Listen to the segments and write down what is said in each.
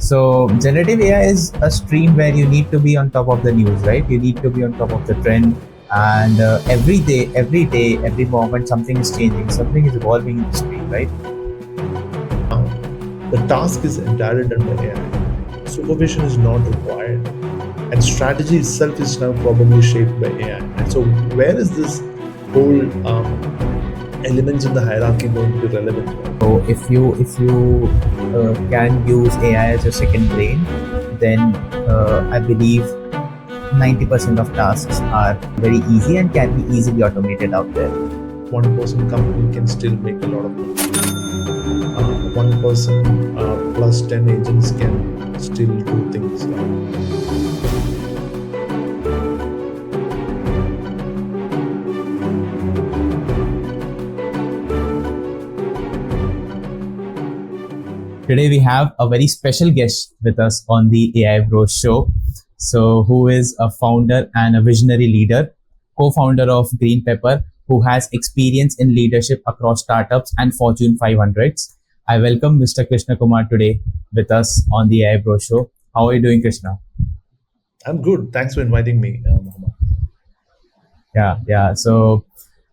So generative AI is a stream where you need to be on top of the news, right? You need to be on top of the trend, and every day, every moment, something is changing, something is evolving in the stream, right? Now, the task is entirely done by AI. Supervision is not required, and strategy itself is now probably shaped by AI. And so, where is this whole elements in the hierarchy going to be relevant? So if you can use AI as your second brain, then I believe 90% of tasks are very easy and can be easily automated out there. One person company can still make a lot of money. One person plus 10 agents can still do things. Today we have a very special guest with us on the AI Bros show. So, who is a founder and a visionary leader, co-founder of Green Pepper, who has experience in leadership across startups and Fortune 500s. I welcome Mr. Krishna Kumar today with us on the AI Bros show. How are you doing, Krishna? I'm good. Thanks for inviting me, Mohammed. Yeah. So,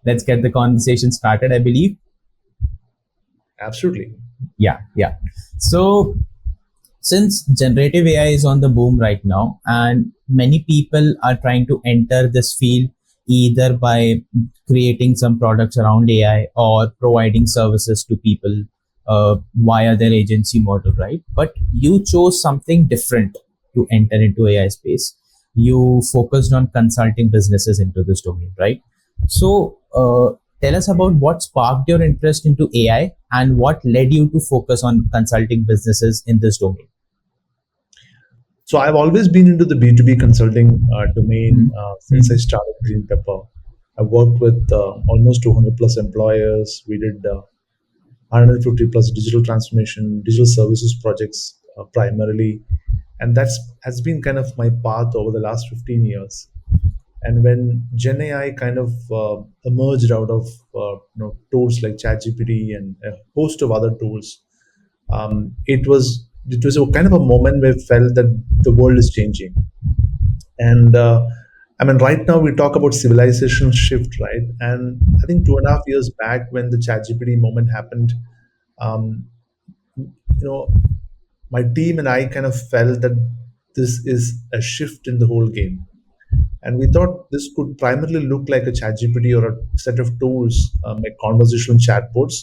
let's get the conversation started, I believe. Absolutely. Yeah. So, since generative AI is on the boom right now, and many people are trying to enter this field either by creating some products around AI or providing services to people via their agency model, right? But you chose something different to enter into AI space. You focused on consulting businesses into this domain, right? So, tell us about what sparked your interest into AI and what led you to focus on consulting businesses in this domain. So I've always been into the B2B consulting domain since I Mhm. started Green Pepper. I worked with almost 200 plus employers. We did 150 plus digital transformation, digital services projects primarily, and that's has been kind of my path over the last 15 years. And when Gen AI kind of emerged out of tools like ChatGPT and a host of other tools, it was a kind of a moment where I felt that the world is changing. And I mean, right now we talk about civilization shift, right? And I think 2.5 years back, when the ChatGPT moment happened, um, you know, my team and I kind of felt that this is a shift in the whole game. And we thought this could primarily look like a ChatGPT or a set of tools, like conversational chatbots,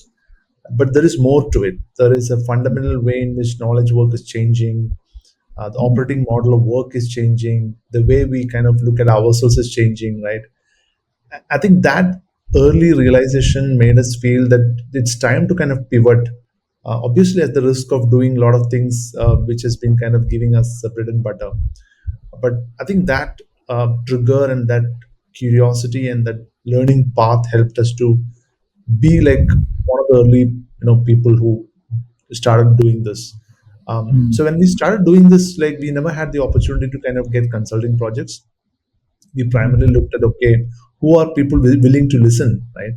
but there is more to it. There is a fundamental way in which knowledge work is changing. The operating model of work is changing. The way we kind of look at ourselves is changing, right? I think that early realization made us feel that it's time to kind of pivot. Obviously, at the risk of doing a lot of things which has been kind of giving us the bread and butter. But I think that trigger and that curiosity and that learning path helped us to be like one of the early people who started doing this. So when we started doing this, like we never had the opportunity to kind of get consulting projects. We primarily looked at, okay, who are people willing to listen, right?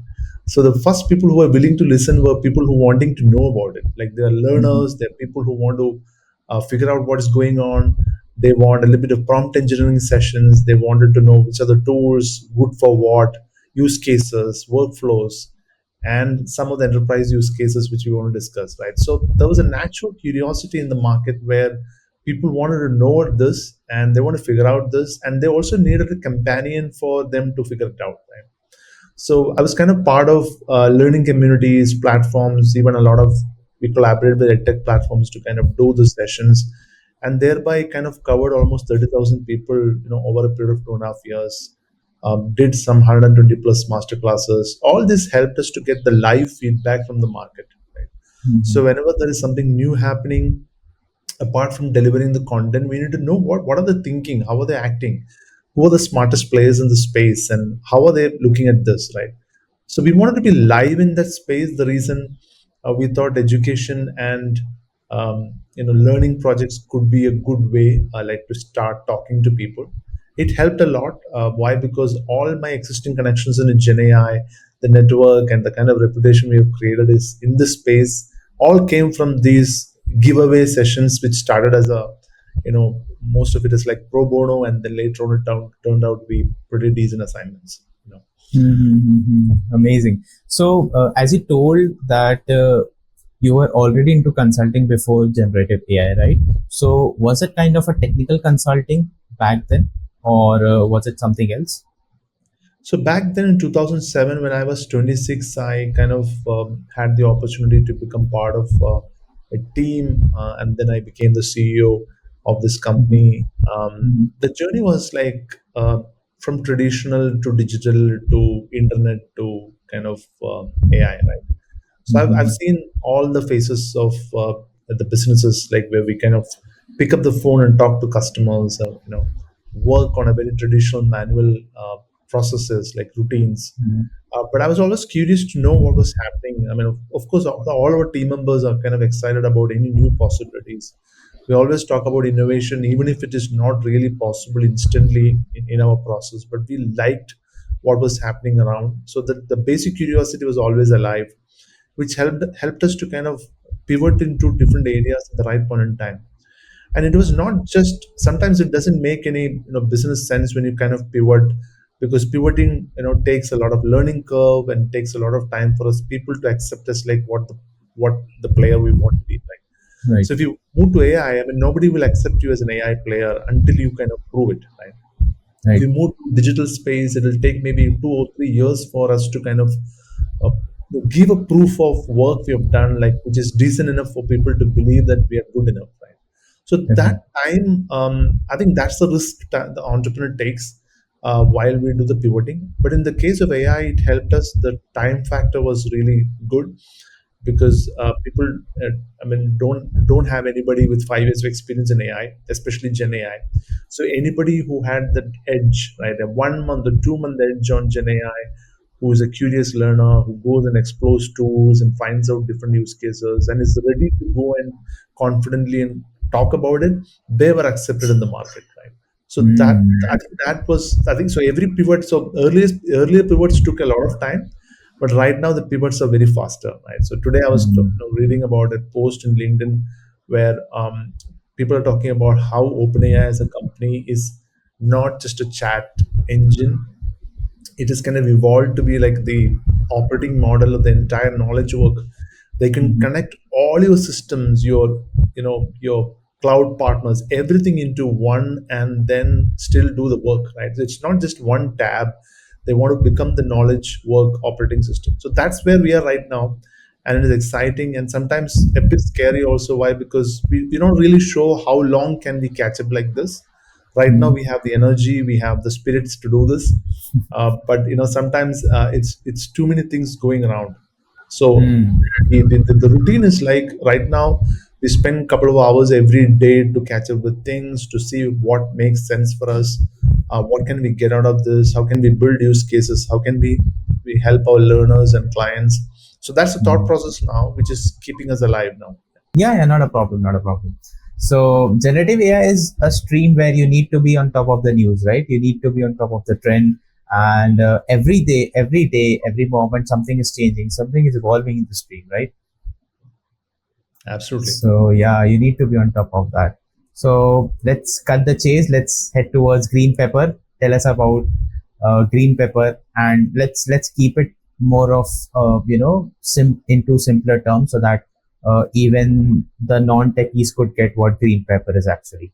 So the first people who are willing to listen were people who wanting to know about it. Like they are learners, they're people who want to figure out what is going on. They want a little bit of prompt engineering sessions. They wanted to know which are the tools good for what, use cases, workflows, and some of the enterprise use cases which we want to discuss, right? So there was a natural curiosity in the market where people wanted to know this and they want to figure out this, and they also needed a companion for them to figure it out, right? So I was kind of part of learning communities, platforms, even a lot of we collaborated with tech platforms to kind of do the sessions, and thereby kind of covered almost 30,000 people, over a period of 2.5 years. Did some 120 plus master classes. All this helped us to get the live feedback from the market. Right? So whenever there is something new happening, apart from delivering the content, we need to know what are they thinking, how are they acting, who are the smartest players in the space, and how are they looking at this, right? So we wanted to be live in that space. The reason we thought education and learning projects could be a good way, like to start talking to people. It helped a lot. Why? Because all my existing connections in Gen AI, the network, and the kind of reputation we have created is in this space all came from these giveaway sessions which started as a, most of it is like pro bono, and then later on turned out to be pretty decent assignments. Mm-hmm. Amazing. So, as you told that you were already into consulting before generative AI, right? So, was it kind of a technical consulting back then, or was it something else? So back then in 2007, when I was 26, I kind of had the opportunity to become part of a team, and then I became the CEO of this company. Mhm. The journey was like from traditional to digital to internet to kind of AI, right? So I've Mhm. seen all the phases of the businesses, like where we kind of pick up the phone and talk to customers, work on a very traditional manual processes like routines. Mhm. But I was always curious to know what was happening. I mean, of course, all our team members are kind of excited about any new possibilities. We always talk about innovation, even if it is not really possible instantly in our process, but we liked what was happening around. So that the basic curiosity was always alive, which helped us to kind of pivot into different areas at the right point in time. And it was not just, sometimes it doesn't make any business sense when you kind of pivot, because pivoting takes a lot of learning curve and takes a lot of time for us people to accept us like what the player we want to be like. Right. So if you move to AI, I mean, nobody will accept you as an AI player until you kind of prove it, right? If Right. you move to digital space, it will take maybe 2 or 3 years for us to kind of uh, to give a proof of work we have done, like which is decent enough for people to believe that we are good enough, right? So that Definitely. time, I think that's the risk that the entrepreneur takes while we do the pivoting. But in the case of AI, it helped us. The time factor was really good because people, I mean, don't have anybody with 5 years of experience in AI, especially Gen AI. So anybody who had that edge, right, a 1 month or 2 month edge on Gen AI, who is a curious learner, who goes and explores tools and finds out different use cases and is ready to go and confidently and talk about it, they were accepted in the market, right? So that, Mm. I think that was, I think so every pivot, so earlier pivots took a lot of time, but right now the pivots are very faster, right? So today I was Mm. reading about a post in LinkedIn where people are talking about how OpenAI as a company is not just a chat engine. It is kind of evolved to be like the operating model of the entire knowledge work. They can Mhm. connect all your systems, your cloud partners, everything into one, and then still do the work, right? So it's not just one tab. They want to become the knowledge work operating system. So that's where we are right now, and it is exciting and sometimes a bit scary also. Why? Because we don't really show how long can we catch up like this. Right now Mhm. we have the energy, we have the spirits to do this, but sometimes it's too many things going around. So Mm. the routine is like right now we spend a couple of hours every day to catch up with things, to see what makes sense for us, what can we get out of this, how can we build use cases, how can we help our learners and clients. So that's the thought Mm. process now, which is keeping us alive now. Yeah, yeah, not a problem, not a problem. So generative AI is a stream where you need to be on top of the news, right? You need to be on top of the trend, and every moment, something is changing, something is evolving in the stream, right? Absolutely. So yeah, you need to be on top of that. So let's cut the chase. Let's head towards green pepper. Tell us about green pepper, and let's keep it more of into simpler terms so that even the non-techies could get what green pepper is actually.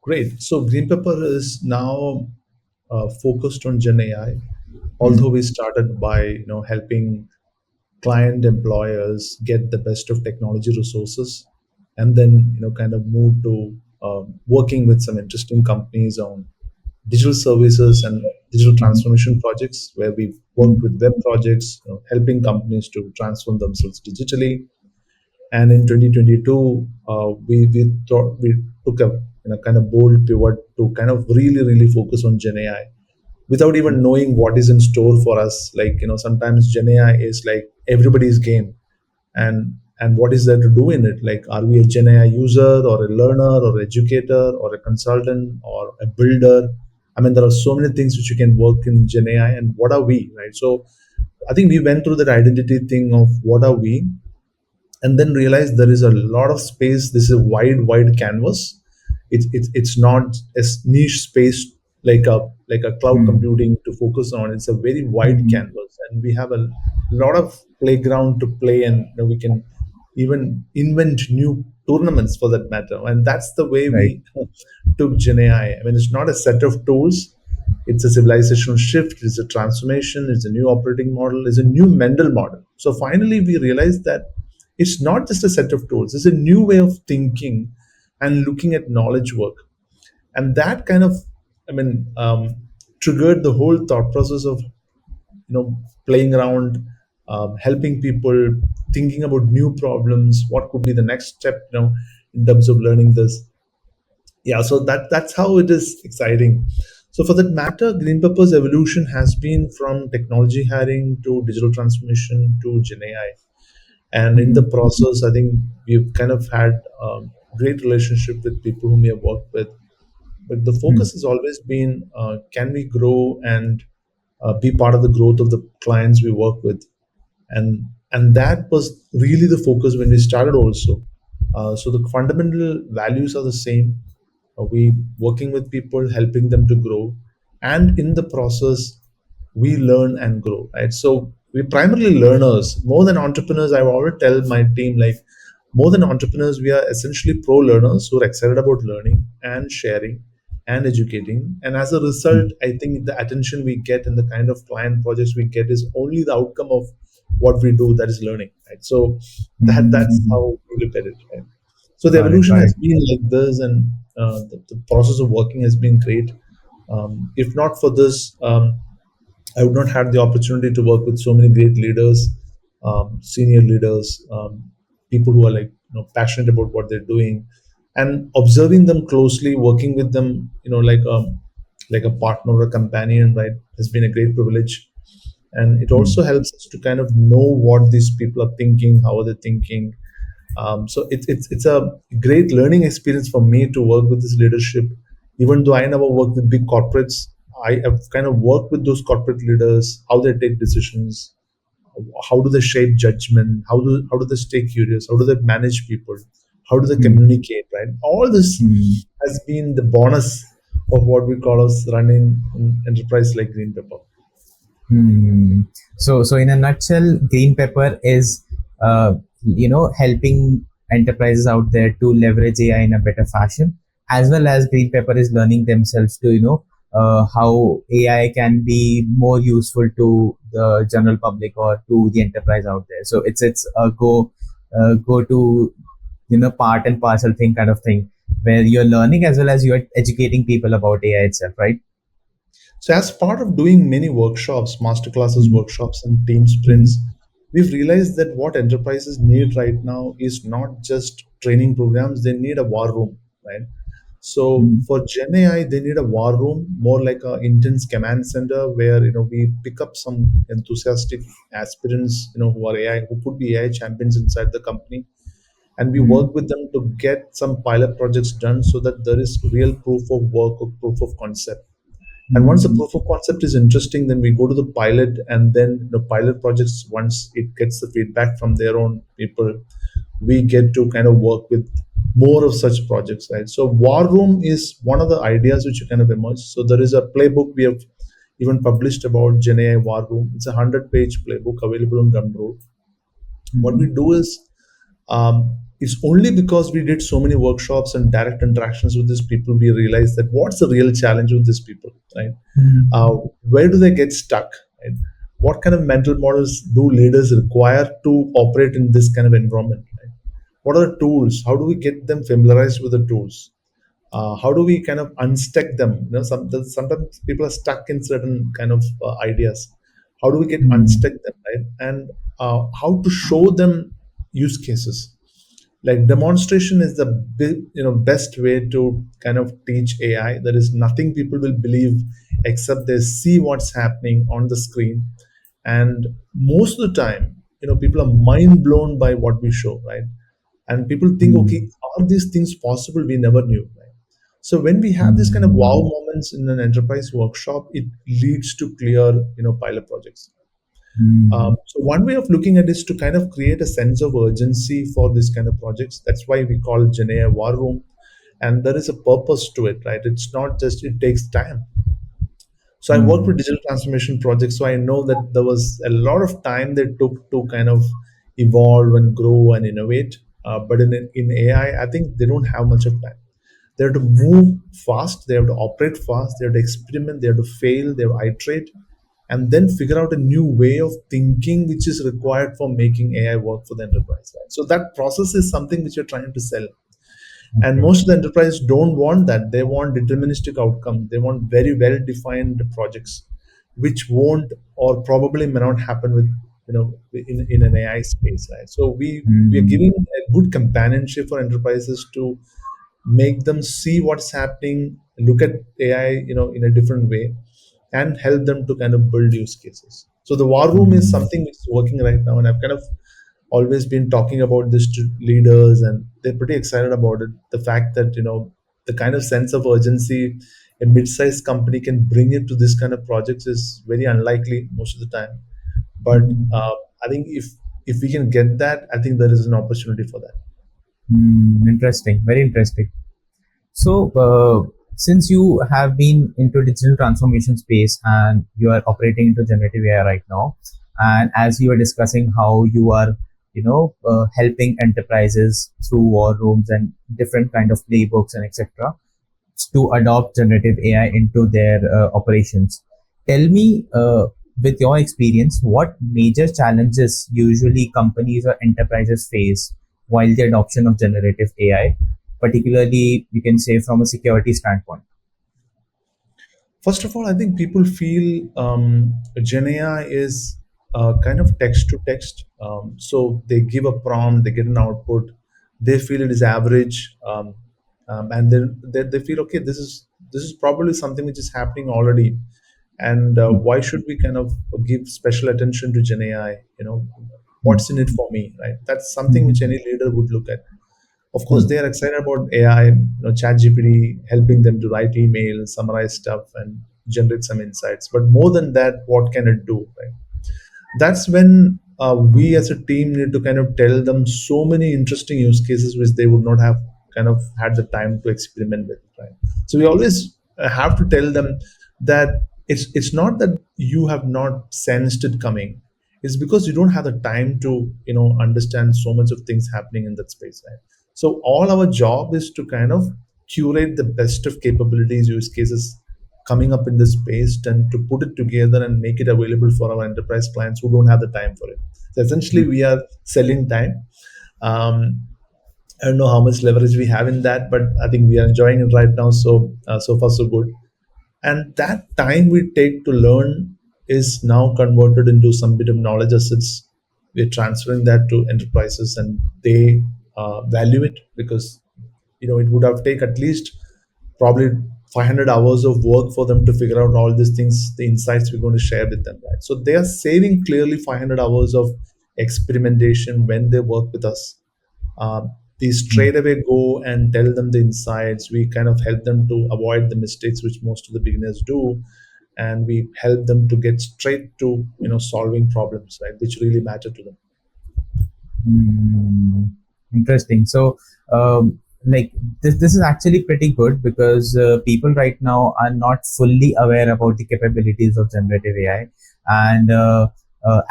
Great. So Green Pepper is now focused on Gen AI. Although Mhm. we started by helping client employers get the best of technology resources, and then kind of move to working with some interesting companies on digital services and digital Mhm. transformation projects, where we've worked with Mhm. web projects, helping companies to transform themselves digitally. And in 2022, we took a kind of bold pivot to kind of really focus on Gen AI without even knowing what is in store for us. Like sometimes Gen AI is like everybody's game, and what is there to do in it? Like, are we a Gen AI user or a learner or educator or a consultant or a builder? I mean, there are so many things which you can work in Gen AI, and what are we, right? So I think we went through that identity thing of what are we, and then realize there is a lot of space. This is a wide canvas. It's not a niche space like a cloud Hmm. computing to focus on. It's a very wide Hmm. canvas, and we have a lot of playground to play, and we can even invent new tournaments for that matter. And that's the way Right. we took GenAI. I mean, it's not a set of tools. It's a civilizational shift. It's a transformation. It's a new operating model. It's a new Mendel model. So finally, we realized that it's not just a set of tools. It's a new way of thinking and looking at knowledge work. And that kind of, I mean, triggered the whole thought process of playing around, helping people, thinking about new problems. What could be the next step? In terms of learning this. Yeah, so that's how it is exciting. So for that matter, Green Pepper's evolution has been from technology hiring to digital transformation to Gen AI. And in the Hmm. process, I think we've kind of had great relationship with people whom we have worked with. But the Hmm. focus has always been, can we grow and be part of the growth of the clients we work with, and that was really the focus when we started also. So the fundamental values are the same. We working with people, helping them to grow, and in the process, we learn and grow. Right. So we're primarily learners more than entrepreneurs. I always tell my team like more than entrepreneurs, we are essentially pro learners who are excited about learning and sharing and educating. And as a result, I think the attention we get and the kind of client projects we get is only the outcome of what we do, that is learning. Right. So that's Hmm. how we look at it. Right. So the Got it. evolution Got it. has been like this, and the process of working has been great. If not for this, I would not have the opportunity to work with so many great leaders, senior leaders, people who are passionate about what they're doing, and observing them closely, working with them, like a partner or a companion, right, has been a great privilege. And it Hmm. also helps us to kind of know what these people are thinking, how are they thinking. So it's a great learning experience for me to work with this leadership. Even though I never worked with big corporates, I have kind of worked with those corporate leaders, how they take decisions, how do they shape judgment, how do they stay curious, how do they manage people, how do they Hmm. communicate, right? All this Hmm. has been the bonus of what we call as running an enterprise like Green Pepper. Hmm. So in a nutshell, Green Pepper is, helping enterprises out there to leverage AI in a better fashion, as well as Green Pepper is learning themselves to, how AI can be more useful to the general public or to the enterprise out there. So it's a go to, part and parcel thing kind of thing, where you're learning as well as you're educating people about AI itself, right? So, as part of doing many workshops, masterclasses, Hmm. workshops, and team sprints, Hmm. we've realized that what enterprises need right now is not just training programs, they need a war room, right? So, Hmm. for Gen AI, they need a war room, more like an intense command center where we pick up some enthusiastic aspirants, who are AI, who could be AI champions inside the company, and we Hmm. work with them to get some pilot projects done so that there is real proof of work or proof of concept. And once the Hmm. proof of concept is interesting, then we go to the pilot, and then the pilot projects, once it gets the feedback from their own people, we get to kind of work with more of such projects, right? So War Room is one of the ideas which kind of emerged. So there is a playbook we have even published about GenAI War Room. It's a 100-page playbook available on Gumroad. What we Hmm. do is, it's only because we did so many workshops and direct interactions with these people we realized that what's the real challenge with these people, right? Hmm. Where do they get stuck, right? What kind of mental models do leaders require to operate in this kind of environment, right? What are the tools? How do we get them familiarized with the tools? How do we kind of unstuck them? Sometimes people are stuck in certain kind of ideas. How do we get Hmm. unstuck them, right? And how to show them use cases. Like demonstration is the best way to kind of teach AI. There is nothing people will believe except they see what's happening on the screen, and most of the time, people are mind blown by what we show, right? And people think, okay, Hmm. are these things possible? We never knew, right? So when we have this kind of wow Hmm. moments in an enterprise workshop, it leads to clear, pilot projects. Mm, So one way of looking at it is to kind of create a sense of urgency for this kind of projects. That's why we call Gen AI War Room, and there is a purpose to it, right? It's not just it takes time. So I worked with mm, digital transformation projects, so I know that there was a lot of time they took to kind of evolve and grow and innovate. But in AI, I think they don't have much of time. They have to move fast, they have to operate fast, they have to experiment, they have to fail, they have to iterate, and then figure out a new way of thinking which is required for making AI work for the enterprise. Right? So that process is something which you're trying to sell. And okay. most of the enterprise don't want that. They want deterministic outcomes. They want very well defined projects, which won't or probably may not happen with in an AI space. Right? So we are Mm, giving a good companionship for enterprises to make them see what's happening, look at AI, in a different way, and help them to kind of build use cases. So the war room is mm, something which is working right now, and I've kind of always been talking about this to leaders, and they're pretty excited about it. The fact that the kind of sense of urgency a mid-sized company can bring into this kind of projects is very unlikely most of the time. But mm, I think if we can get that, I think there is an opportunity for that. interesting. Very interesting. So, since you have been into digital transformation space and you are operating into generative AI right now, and as you were discussing how you are, helping enterprises through war rooms and different kind of playbooks and etc. to adopt generative AI into their operations. Tell me, with your experience, what major challenges usually companies or enterprises face while the adoption of generative AI, particularly you can say from a security standpoint. First of all, I think people feel Gen AI is kind of text to text. So they give a prompt, they get an output, they feel it is average, and then they feel okay. This is probably something which is happening already, and why should we kind of give special attention to Gen AI? What's in it for me, right? That's something which any leader would look at. Of course, they are excited about AI, ChatGPT helping them to write emails, summarize stuff, and generate some insights. But more than that, what can it do? Right? That's when we as a team need to kind of tell them so many interesting use cases which they would not have kind of had the time to experiment with. Right? So we always have to tell them that it's not that you have not sensed it coming. It's because you don't have the time to understand so much of things happening in that space. Right? So all our job is to kind of curate the best of capabilities, use cases coming up in this space, and to put it together and make it available for our enterprise clients who don't have the time for it. So essentially, we are selling time. Um, I don't know how much leverage we have in that, but I think we are enjoying it right now. So so far so good. And that time we take to learn is now converted into some bit of knowledge assets. We're transferring that to enterprises, and they value it because it would have taken at least probably 500 hours of work for them to figure out all these things, the insights we're going to share with them. Right? So they are saving clearly 500 hours of experimentation when they work with us. We straight away go and tell them the insights. We kind of help them to avoid the mistakes which most of the beginners do, and we help them to get straight to solving problems, right, which really matter to them. Hmm, interesting. So, like this is actually pretty good because people right now are not fully aware about the capabilities of generative AI, and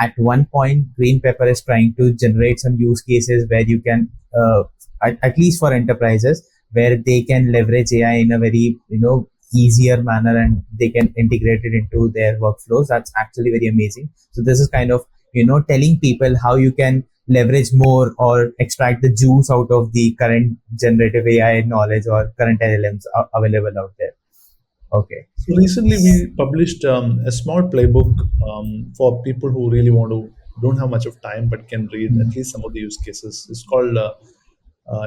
at one point, Green Pepper is trying to generate some use cases where you can, at least for enterprises, where they can leverage AI in a very easier manner and they can integrate it into their workflows. That's actually very amazing. So this is kind of telling people how you can leverage more or extract the juice out of the current generative AI knowledge or current LLMs available out there. Okay. So recently we published a small playbook for people who really don't have much of time but can read at Mm. least some of the use cases. It's called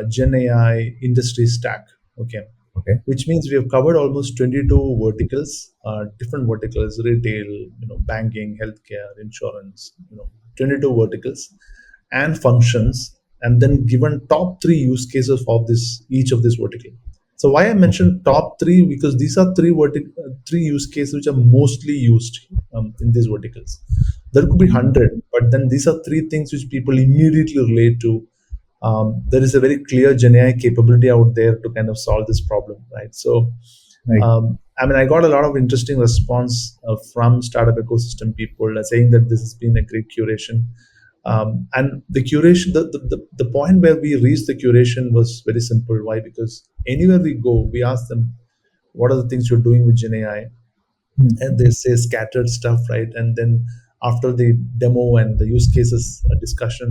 Gen AI Industry Stack. Okay, Okay. which means we have covered almost 22 verticals, different verticals: retail, banking, healthcare, insurance. 22 verticals and functions, and then given top three use cases of this each of this vertical. So why I Okay. mentioned top three, because these are three use cases which are mostly used in these verticals. There could be Mhm. 100, but then these are three things which people immediately relate to. There is a very clear GenAI capability out there to kind of solve this problem, right? So, Right. I mean, I got a lot of interesting response from startup ecosystem people saying that this has been a great curation. And the curation, the point where we reached the curation was very simple. Why? Because anywhere we go, we ask them, what are the things you're doing with GenAI? And Mhm. they say scattered stuff, right? And then after the demo and the use cases discussion,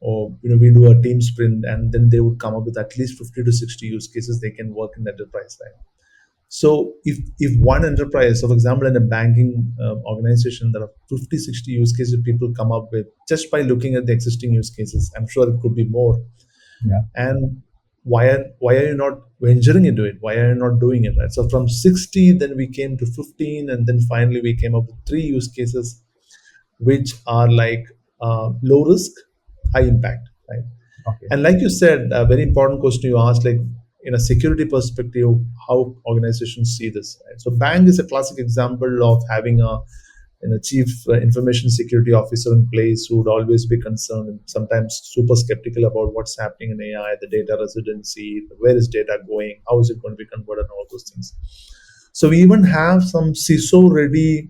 or we do a team sprint, and then they would come up with at least 50 to 60 use cases they can work in the enterprise, right? So if one enterprise, so for example, in a banking organization, there are 50, 60 use cases people come up with just by looking at the existing use cases. I'm sure it could be more. Yeah. And why are you not venturing into it? Why are you not doing it? Right. So from 60, then we came to 15, and then finally we came up with three use cases which are like low risk, high impact, right? Okay. And like you said, a very important question you asked, like in a security perspective, how organizations see this. Right? So bank is a classic example of having a chief information security officer in place who would always be concerned and sometimes super skeptical about what's happening in AI, the data residency, where is data going, how is it going to be converted, and all those things. So we even have some CISO ready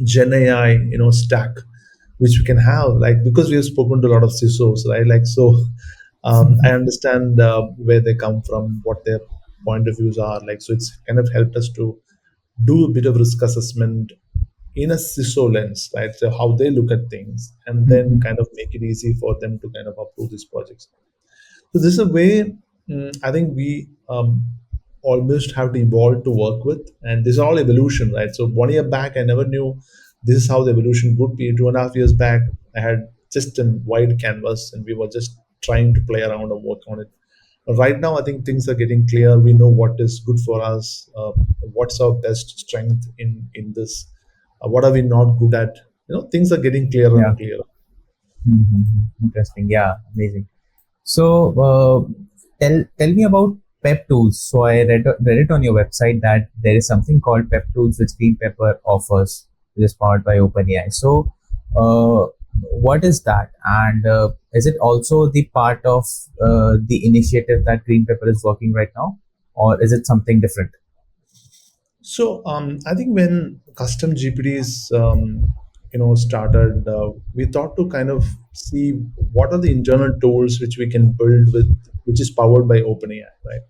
Gen AI, stack, which we can have, like, because we have spoken to a lot of CISOs, right? Like, so I understand where they come from, what their point of views are. Like, so it's kind of helped us to do a bit of risk assessment in a CISO lens, right? So how they look at things, and then Mhm. kind of make it easy for them to kind of approve these projects. So this is a way I think we almost have to evolve to work with, and this is all evolution, right? So 1 year back, I never knew this is how the evolution would be. 2.5 years back, I had just a wide canvas, and we were just trying to play around and work on it. But right now, I think things are getting clear. We know what is good for us, what's our best strength in this, what are we not good at. Things are getting clearer Yeah. and clearer. Mhm. Interesting. Yeah. Amazing. So, tell me about Pep Tools. So I read it on your website that there is something called Pep Tools which Green Pepper offers, which is powered by OpenAI. So, uh, what is that? And is it also the part of the initiative that Green Pepper is working right now, or is it something different? So I think when custom GPTs started, we thought to kind of see what are the internal tools which we can build with, which is powered by OpenAI, right?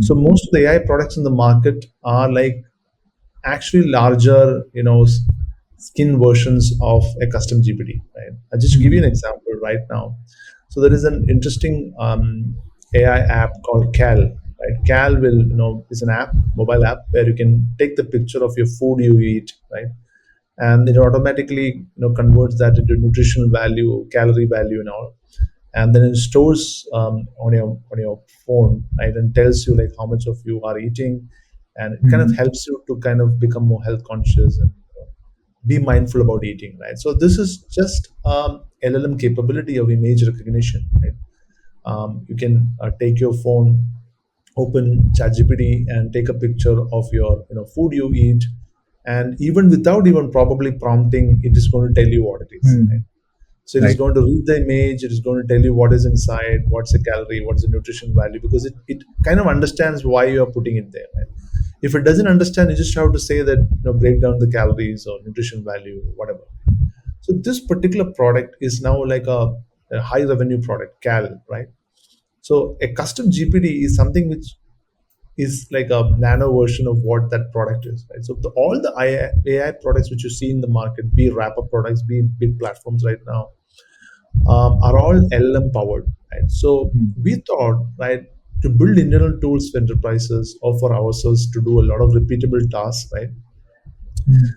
So Mhm. most of the AI products in the market are like actually larger, skin versions of a custom GPT, right? I'll just give you an Mhm. example right now. So there is an interesting AI app called Cal, right? Cal is an app, mobile app, where you can take the picture of your food you eat, right? And it automatically converts that into nutritional value, calorie value, and all, and then it stores on your phone, right, and tells you like how much of you are eating, and it kind of Mhm. helps you to kind of become more health conscious and be mindful about eating, right? So this is just LLM capability of image recognition, right? You can take your phone, open ChatGPT, and take a picture of your food you eat, and even without even probably prompting, it is going to tell you what it is, right? Mhm. So it is Right. going to read the image, it is going to tell you what is inside, what's the calorie, what's the nutrition value, because it kind of understands why you are putting it there, right? If it doesn't understand, you just have to say that, break down the calories or nutrition value, whatever. So this particular product is now like a high revenue product, Cal, right? So a custom GPT is something which is like a nano version of what that product is, right? So all the AI products which you see in the market, be wrapper products, be big platforms right now, are all LLM powered, right? So Mhm. we thought, right, to build internal tools for enterprises or for ourselves to do a lot of repeatable tasks, right? Mhm.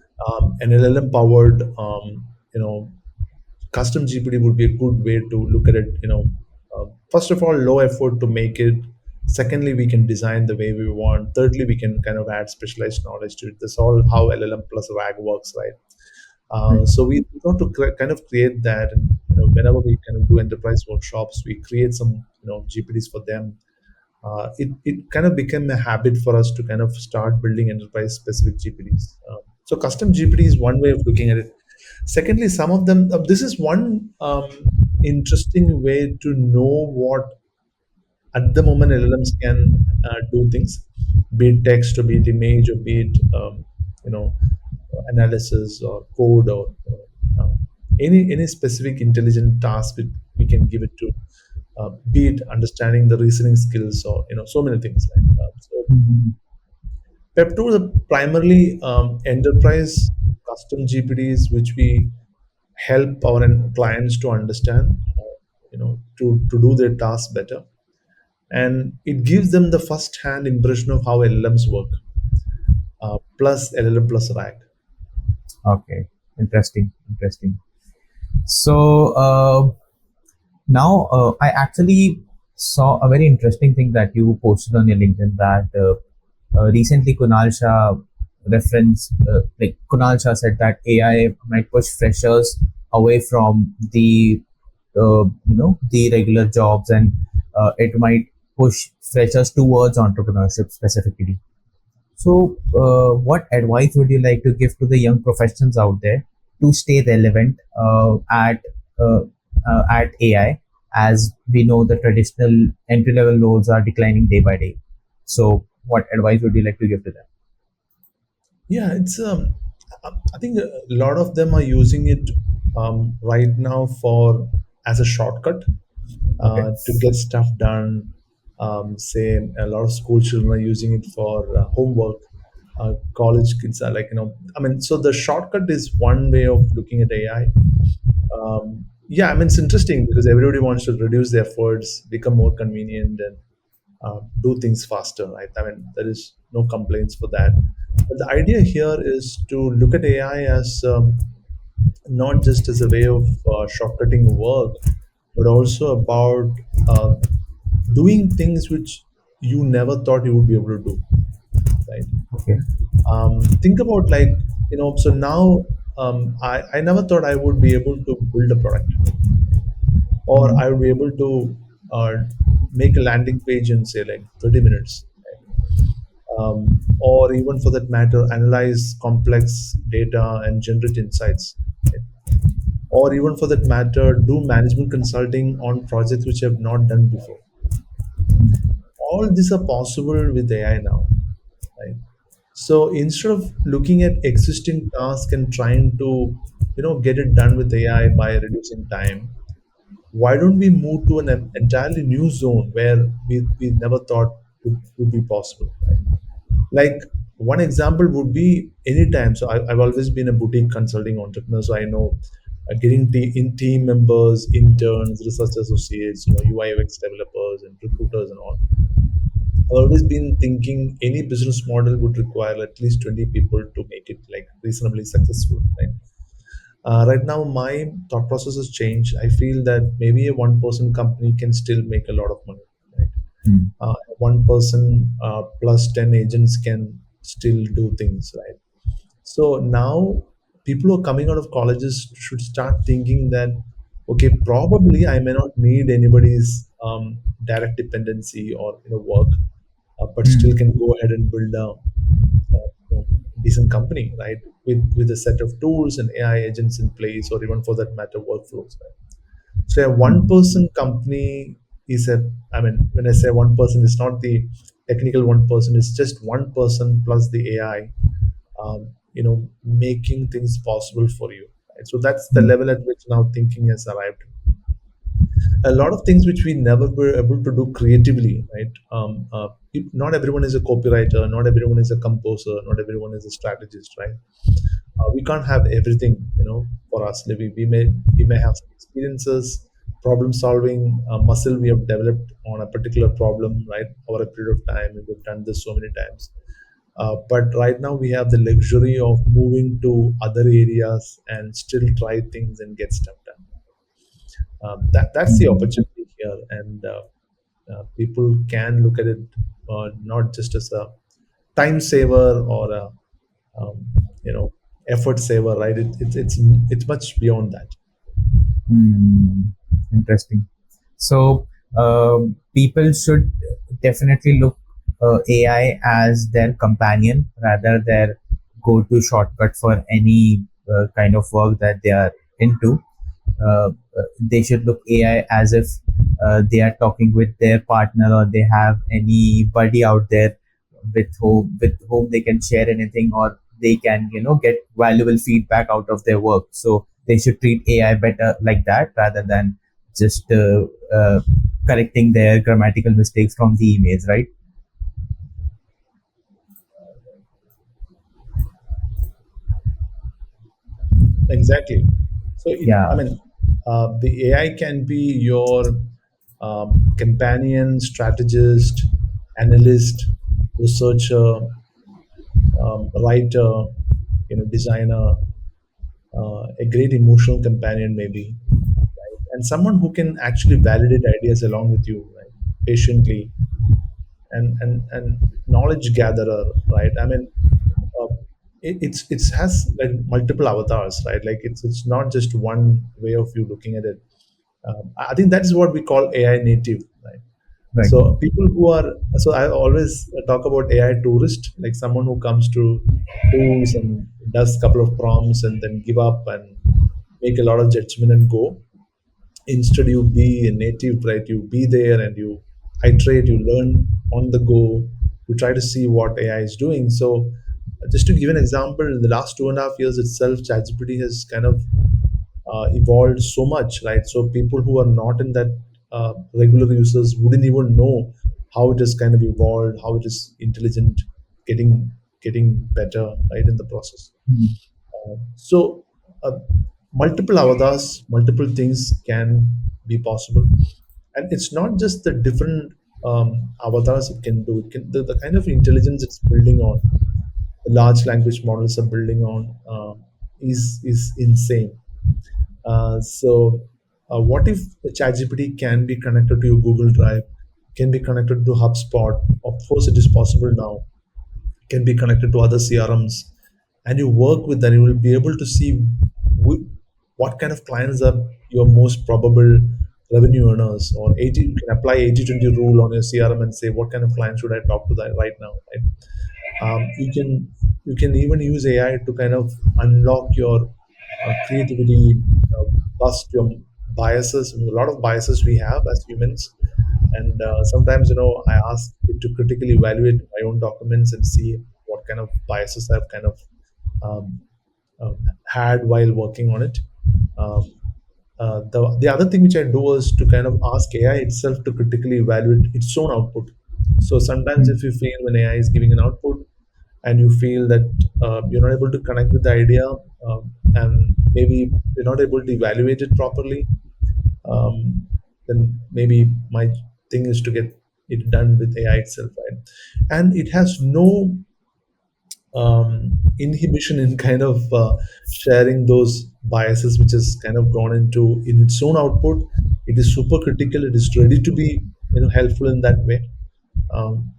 An LLM powered, custom GPT would be a good way to look at it. First of all, low effort to make it. Secondly, we can design the way we want. Thirdly, we can kind of add specialized knowledge to it. That's all how LLM plus RAG works, right? So Mhm. we want to kind of create that, and whenever we kind of do enterprise workshops, we create some GPTs for them, it kind of became a habit for us to kind of start building enterprise specific GPTs. So custom GPT is one way of looking at it. Secondly, some of them, this is one interesting way to know what at the moment LLMs can do things, be it text or be it image or be it you know analysis or code or any specific intelligent task we can give it to, be it understanding the reasoning skills or so many things. Right? So Mhm. Pep tools are primarily enterprise custom GPTs, which we help our clients to understand, to do their tasks better, and it gives them the first-hand impression of how LLMs work, plus LLM plus RAG. Okay, interesting, interesting. So now I actually saw a very interesting thing that you posted on your LinkedIn that recently Kunal Shah referenced, like Kunal Shah said that AI might push freshers away from the the regular jobs, and it might push freshers towards entrepreneurship specifically. So, what advice would you like to give to the young professionals out there to stay relevant uh, at AI? As we know, the traditional entry level roles are declining day by day. So, what advice would you like to give to them? Yeah, it's I think a lot of them are using it right now for as a shortcut Okay. to get stuff done. Say a lot of school children are using it for homework. College kids are like, I mean, so the shortcut is one way of looking at AI. Yeah, I mean, it's interesting because everybody wants to reduce their efforts, become more convenient, and do things faster, right? I mean, there is no complaints for that. But the idea here is to look at AI as not just as a way of shortcutting work, but also about uh, doing things which you never thought you would be able to do, right? Okay. Think about, like, so now I never thought I would be able to build a product, or Mhm. I would be able to uh, make a landing page in, say, like 30 minutes, or even for that matter, analyze complex data and generate insights, right? Or even for that matter, do management consulting on projects which I have not done before. All these are possible with AI now, right? So instead of looking at existing tasks and trying to, get it done with AI by reducing time, why don't we move to an entirely new zone where we never thought would be possible, right? Like, one example would be anytime. So I've always been a boutique consulting entrepreneur, so I know getting in team members, interns, research associates, UI UX developers and recruiters and all. I've always been thinking any business model would require at least 20 people to make it like reasonably successful, right? Right now, my thought process has changed. I feel that maybe a one-person company can still make a lot of money, right? Mm. One person plus 10 agents can still do things, right? So now people who are coming out of colleges should start thinking that, okay, probably I may not need anybody's direct dependency or work, but still Mm. can go ahead and build a decent company, right? With a set of tools and AI agents in place, or even for that matter, workflows. Right? So a Mm. one-person company is a. I mean, when I say one person, it's not the technical one person. It's just one person plus the AI. Making things possible for you. Right? So that's the Mm. level at which now thinking has arrived. A lot of things which we never were able to do creatively, right? Not everyone is a copywriter, not everyone is a composer, not everyone is a strategist, right? We can't have everything, for us. We may have some experiences, problem solving muscle we have developed on a particular problem, right, over a period of time, and we've done this so many times. But right now we have the luxury of moving to other areas and still try things and get stuff done. That's the Mm. opportunity here, and people can look at it not just as a time saver or a um, you know effort saver, right? It's much beyond that. Mm. Interesting. So, people should definitely look AI as their companion rather their go-to shortcut for any kind of work that they are into. They should look AI as if they are talking with their partner, or they have anybody out there with whom they can share anything, or they can get valuable feedback out of their work. So they should treat AI better like that rather than just correcting their grammatical mistakes from the emails, right? Exactly. So, I Yeah. mean, the AI can be your companion, strategist, analyst, researcher, writer, designer, a great emotional companion, maybe, and someone who can actually validate ideas along with you, right, patiently, and knowledge gatherer, right? I mean, uh, it's has like multiple avatars, right? Like it's not just one way of you looking at it. I think that is what we call AI native, right? Right. So people who are, so I always talk about AI tourist, like someone who comes to tools and does a couple of prompts and then give up and make a lot of judgment and go. Instead, you be a native, right? You be there and you iterate, you learn on the go, you try to see what AI is doing. So just to give an example, in the last 2.5 years itself, ChatGPT has kind of evolved so much, right? So people who are not in that regular users wouldn't even know how it has kind of evolved, how it is intelligent, getting better, right, in the process. Mm. So uh, multiple avatars, multiple things can be possible, and it's not just the different avatars it can do. It can, the kind of intelligence it's building on, the large language models are building on, is insane. What if the ChatGPT can be connected to your Google Drive, can be connected to HubSpot? Of course, it is possible now. Can be connected to other CRMs, and you work with that. You will be able to see what kind of clients are your most probable revenue earners. Or 80, you can apply 80/20 rule on your CRM and say what kind of clients should I talk to that right now. Right? You can even use AI to kind of unlock your creativity, bust your biases. A lot of biases we have as humans, and sometimes I ask it to critically evaluate my own documents and see what kind of biases I've kind of um, uh, had while working on it. Um, the other thing which I do is to kind of ask AI itself to critically evaluate its own output. So sometimes Mm. if you feel when AI is giving an output and you feel that you're not able to connect with the idea, and maybe you're not able to evaluate it properly, then maybe my thing is to get it done with AI itself, right? And it has no inhibition in kind of sharing those biases which has kind of gone into in its own output. It is super critical. It is ready to be helpful in that way,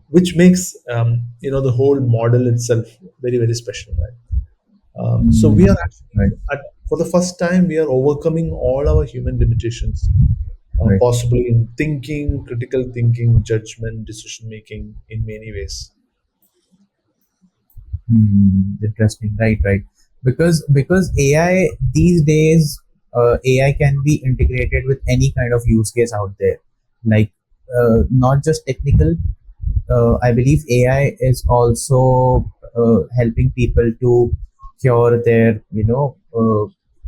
which makes the whole model itself very very special, right? So we Mm. are actually Right. for the first time we are overcoming all our human limitations, Right. possibly in thinking, critical thinking, judgment, decision making in many ways. Interesting. Right. Right. Because AI these days, AI can be integrated with any kind of use case out there. Like, not just technical. I believe AI is also helping people to cure their,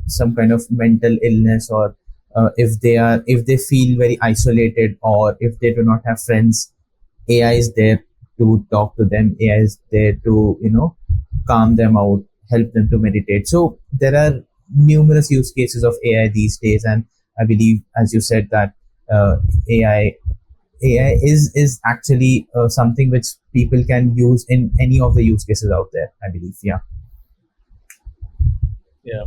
some kind of mental illness, or if they feel very isolated, or if they do not have friends, AI is there to talk to them. AI is there to, calm them out, help them to meditate. So there are numerous use cases of AI these days, and I believe, as you said, that uh, AI AI is actually something which people can use in any of the use cases out there, I believe. Yeah. Yeah.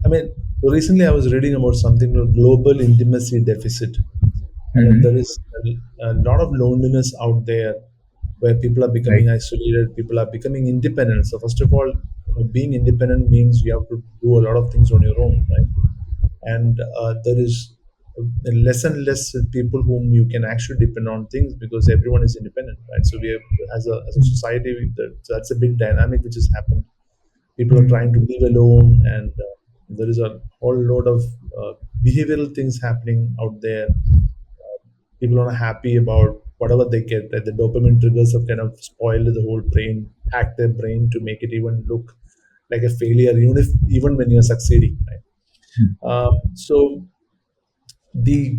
I mean, recently I was reading about something called global intimacy deficit. I mean, Hmm. there is a lot of loneliness out there where people are Right. becoming isolated, people are becoming independent. So, first of all, being independent means you have to do a lot of things on your own, right? And there is less and less people whom you can actually depend on things, because everyone is independent, right? So we have, as a society, that's a big dynamic which has happened. People are trying to live alone, and there is a whole load of behavioral things happening out there. People are not happy about whatever they get. Right? The dopamine triggers have kind of spoiled the whole brain, hacked their brain to make it even look like a failure, even when you're succeeding. Right? So the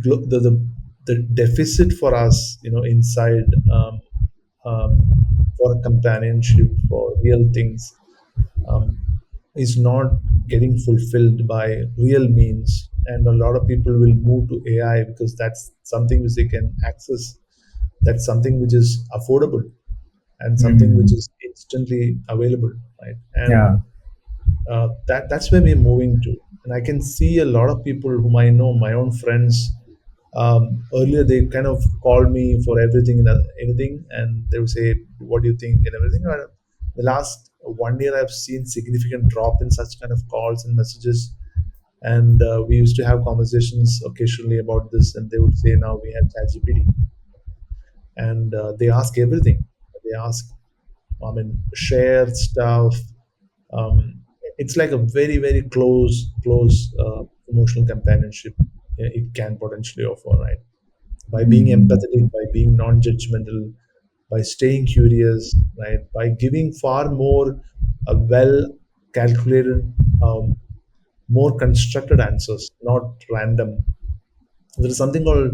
deficit for us, inside, for companionship, for real things, um, is not getting fulfilled by real means. And a lot of people will move to AI because that's something which they can access. That's something which is affordable and something which Mm. is instantly available, right? And Yeah. that's where we're moving to. And I can see a lot of people whom I know, my own friends. Earlier, they kind of called me for everything and anything, and they would say, "What do you think?" and everything. The last 1 year, I've seen significant drop in such kind of calls and messages. And we used to have conversations occasionally about this, and they would say, "Now we have ChatGPT," and they ask everything. They ask, I mean, share stuff. It's like a very, very close emotional companionship it can potentially offer, right? By being Mm. empathetic, by being non-judgmental, by staying curious, right? By giving far more well calculated, um, more constructed answers, not random. There is something called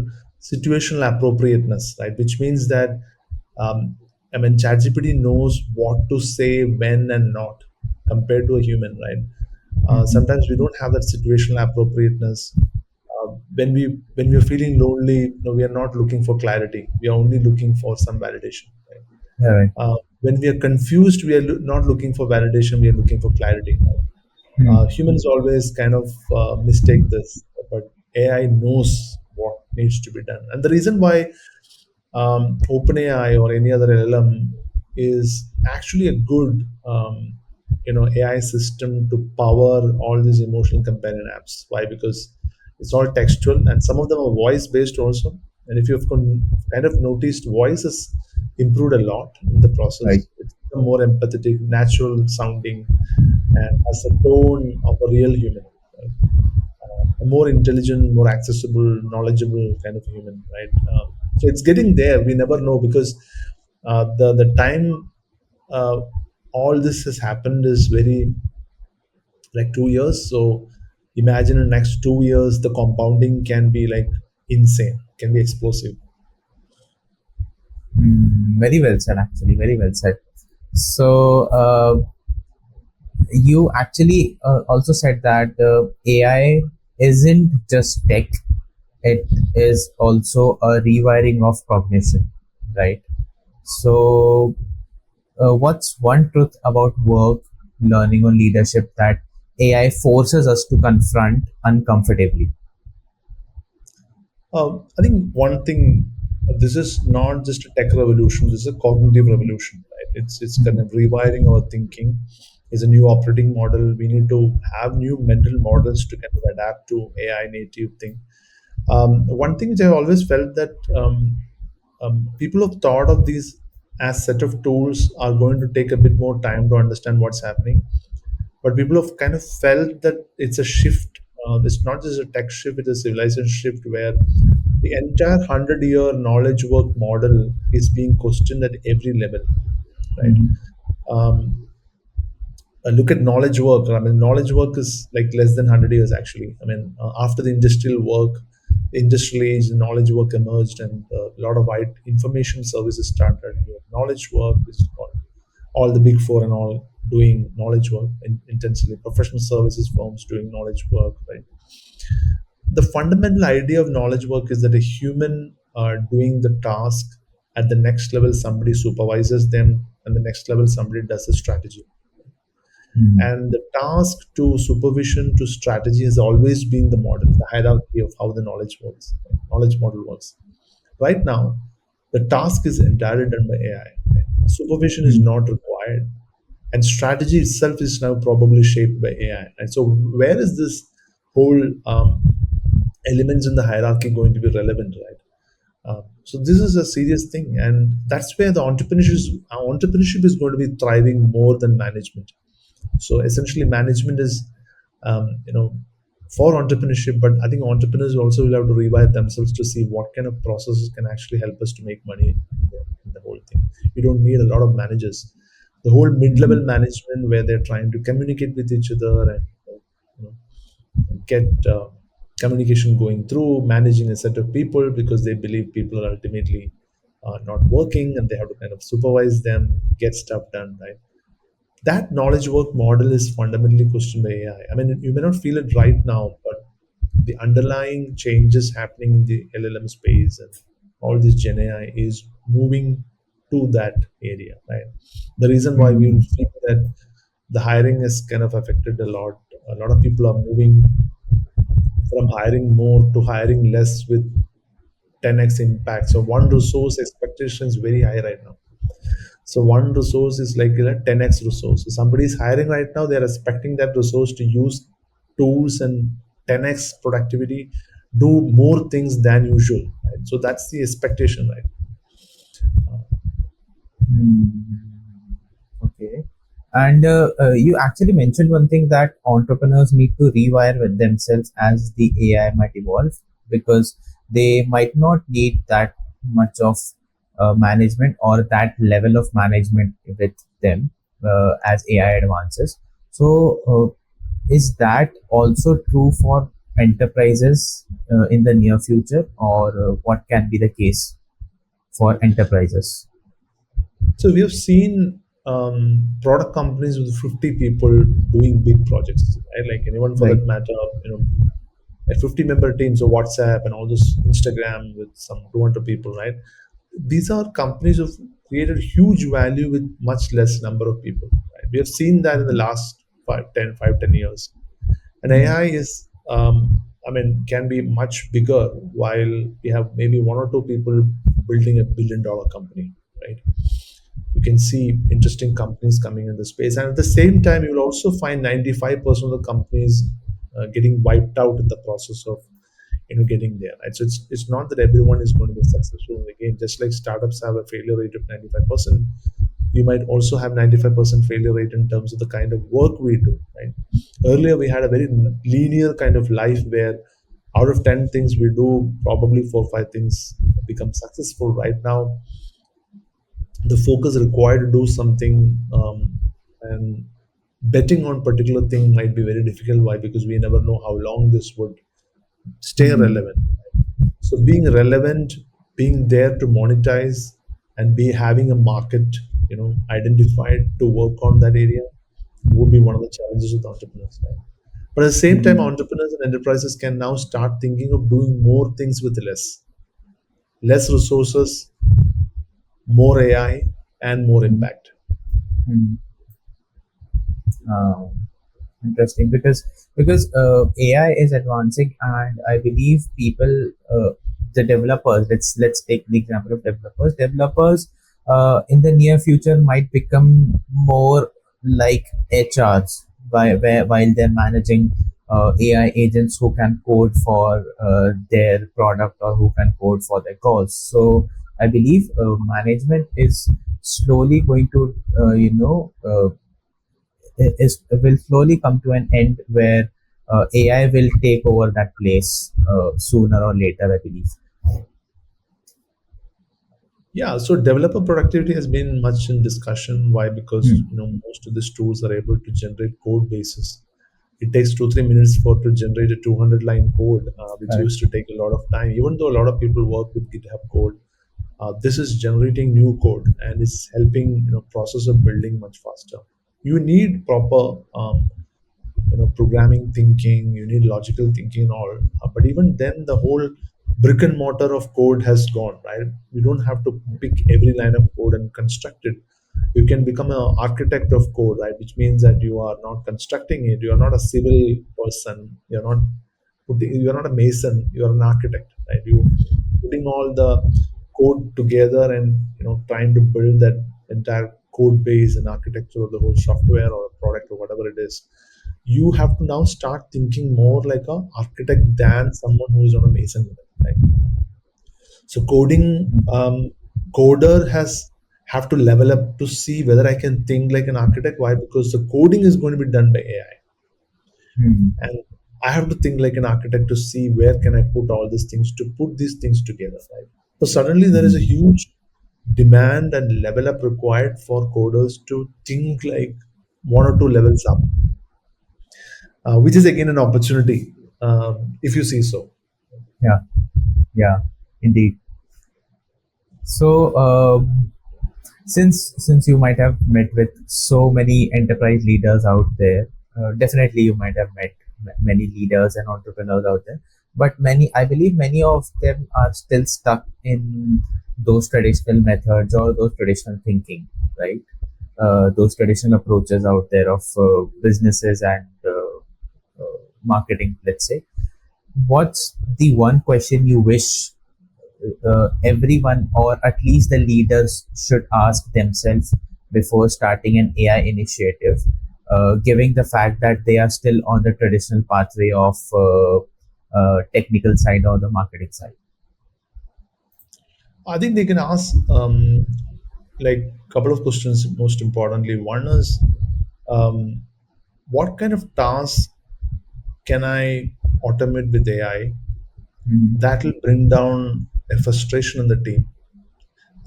situational appropriateness, right? Which means that, um, I mean, ChatGPT knows what to say when and not, compared to a human, right? Mhm. Sometimes we don't have that situational appropriateness. When we are feeling lonely, we are not looking for clarity. We are only looking for some validation. Right? Yeah, right. When we are confused, we are not looking for validation. We are looking for clarity. Right? Mm. Humans always kind of mistake this, but AI knows what needs to be done. And the reason why OpenAI or any other LLM is actually a good AI system to power all these emotional companion apps. Why? Because it's all textual, and some of them are voice based also. And if you've kind of noticed, voice has improved a lot in the Right. process. It's become more empathetic, natural sounding, and has a tone of a real human. Right? A more intelligent, more accessible, knowledgeable kind of human, right? So it's getting there. We never know, because the time uh, all this has happened is very, like, 2 years. So imagine in the next 2 years, the compounding can be like insane, can be explosive. Mm. Very well said, actually. Very well said. So, you actually also said that AI isn't just tech, it is also a rewiring of cognition, right? So, what's one truth about work, learning, or leadership that AI forces us to confront uncomfortably? I think one thing, this is not just a tech revolution. This is a cognitive revolution, right? It's kind of rewiring our thinking. It's a new operating model. We need to have new mental models to kind of adapt to AI native thing. One thing which I always felt that, people have thought of these as set of tools are going to take a bit more time to understand what's happening, but people have kind of felt that it's a shift. It's not just a tech shift; it's a civilization shift where the entire 100-year knowledge work model is being questioned at every level, right? Mhm. Um, Look at knowledge work. I mean, knowledge work is like less than 100 years actually. I mean, after the industrial work, the industrial age, the knowledge work emerged, and a lot of information services started. Knowledge work is all the big four and all doing knowledge work intensely. Professional services firms doing knowledge work, right? The fundamental idea of knowledge work is that a human doing the task, at the next level somebody supervises them, and the next level somebody does the strategy. Mhm. And the task to supervision to strategy has always been the model, the hierarchy of how the knowledge works, knowledge model works. Right now, the task is entirely done by AI. Supervision is Mhm. not required, and strategy itself is now probably shaped by AI. And so, where is this whole elements in the hierarchy going to be relevant, right? So this is a serious thing, and that's where the entrepreneurship is going to be thriving more than management. So essentially, management is, you know, for entrepreneurship, but I think entrepreneurs also will have to rewire themselves to see what kind of processes can actually help us to make money in the whole thing. You don't need a lot of managers. The whole mid-level Mhm. management where they're trying to communicate with each other and you know, get communication going through, managing a set of people because they believe people are ultimately not working and they have to kind of supervise them, get stuff done, right? That knowledge work model is fundamentally questioned by AI. I mean, you may not feel it right now, but the underlying changes happening in the LLM space and all this Gen AI is moving to that area, right? The reason why we will Mhm. feel that the hiring is kind of affected a lot. A lot of people are moving from hiring more to hiring less with 10x impact. So one resource expectation is very high right now. So one resource is like 10x resource. So somebody is hiring right now, they're expecting that resource to use tools and 10x productivity, do more things than usual. Right? So that's the expectation, right? Hmm. Okay. And you actually mentioned one thing that entrepreneurs need to rewire with themselves as the AI might evolve, because they might not need that much of management or that level of management with them as AI advances. So, is that also true for enterprises in the near future, or what can be the case for enterprises? So we have seen product companies with 50 people doing big projects, right? Like anyone for Right. that matter, you know, a 50-member team, so WhatsApp and all this Instagram with some 200 people, right? These are companies who've created huge value with much less number of people. Right? We have seen that in the last 5, 10 years. And Mhm. AI is, I mean, can be much bigger while we have maybe one or two people building a $1 billion company, right? You can see interesting companies coming in the space. And at the same time, you will also find 95% of the companies getting wiped out in the process of getting there, right? So it's not that everyone is going to be successful in the game. Just like startups have a failure rate of 95%, you might also have 95% failure rate in terms of the kind of work we do, right? Earlier we had a very linear kind of life where out of 10 things we do, probably 4 or 5 things become successful. Right now the focus required to do something, and betting on particular thing might be very difficult. Why? Because we never know how long this would stay Mhm. relevant. So being relevant, being there to monetize, and be having a market, identified to work on that area would be one of the challenges with entrepreneurs. Right? But at the same time, Mhm. entrepreneurs and enterprises can now start thinking of doing more things with less resources, more AI, and more Mhm. impact. Mhm. Uh, Interesting, because AI is advancing, and I believe people, the developers. Let's take the example of developers. Developers in the near future might become more like HRs while they're managing AI agents who can code for their product or who can code for their cause. So I believe management is slowly going to is will slowly come to an end where AI will take over that place sooner or later, I believe. Yeah, so developer productivity has been much in discussion. Why? Because Hmm. most of these tools are able to generate code bases. It takes 2 3 minutes for to generate a 200 line code, which Correct. used to take a lot of time. Even though a lot of people work with GitHub code, this is generating new code and is helping process of building much faster. You need proper programming thinking, you need logical thinking and all. But even then the whole brick and mortar of code has gone, right? You don't have to pick every line of code and construct it. You can become an architect of code, right? Which means that you are not constructing it, you are not a civil person, you're not a mason, you're an architect, right? You putting all the code together and trying to build that entire code base and architecture of the whole software or product or whatever it is. you have to now start thinking more like a architect than someone who is on a mason level, right? So coder has have to level up to see whether I can think like an architect. Why? Because the coding is going to be done by AI, Hmm. and I have to think like an architect to see where can I put all these things to put these things together, right? So suddenly there is a Hmm. huge demand and level up required for coders to think like one or two levels up, which is again an opportunity, if you see so. Yeah, yeah, indeed. So, since you might have met with so many enterprise leaders out there, definitely you might have met many leaders and entrepreneurs out there. But many, I believe, many of them are still stuck in those traditional methods or those traditional thinking, right? Those traditional approaches out there of businesses and marketing. Let's say, what's the one question you wish everyone or at least the leaders should ask themselves before starting an AI initiative, given the fact that they are still on the traditional pathway of technical side or the marketing side? I think they can ask like a couple of questions. Most importantly, one is um, what kind of tasks can I automate with AI Mhm. that will bring down a frustration in the team?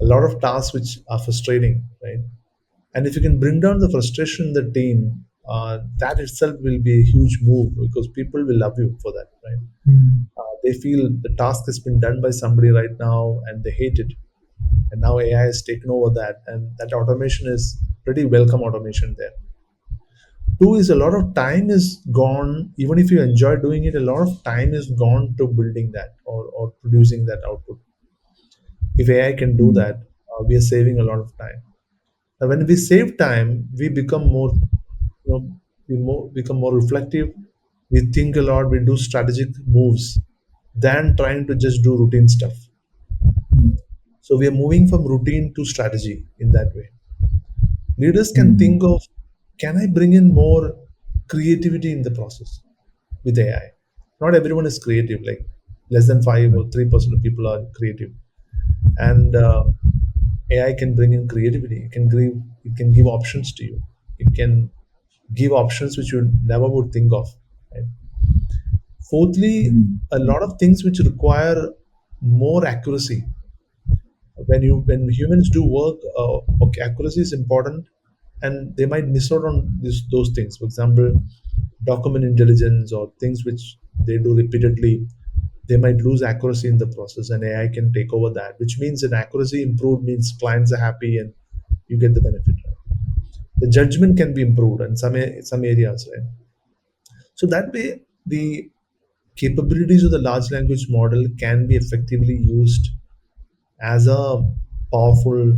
A lot of tasks which are frustrating, right? And if you can bring down the frustration in the team, that itself will be a huge move because people will love you for that, right? Mhm. They feel the task has been done by somebody right now and they hate it. And now AI has taken over that, and that automation is pretty welcome automation there. Two is a lot of time is gone, even if you enjoy doing it, a lot of time is gone to building that or producing that output. If AI can do Mhm. that, we are saving a lot of time. Now, when we save time, we become more, become more reflective. We think a lot. We do strategic moves than trying to just do routine stuff. So we are moving from routine to strategy in that way. Leaders can think Mhm. of, can I bring in more creativity in the process with AI? Not everyone is creative. Like less than 5 or 3% of people are creative, and AI can bring in creativity. It can give options to you. It can give options which you never would think of. Right? Fourthly, Mhm. a lot of things which require more accuracy. When humans do work, okay, accuracy is important, and they might miss out on those things. For example, document intelligence or things which they do repeatedly, they might lose accuracy in the process, and AI can take over that. Which means that accuracy improved means clients are happy and you get the benefit. Right? The judgment can be improved in some areas, right? So that way, the capabilities of the large language model can be effectively used as a powerful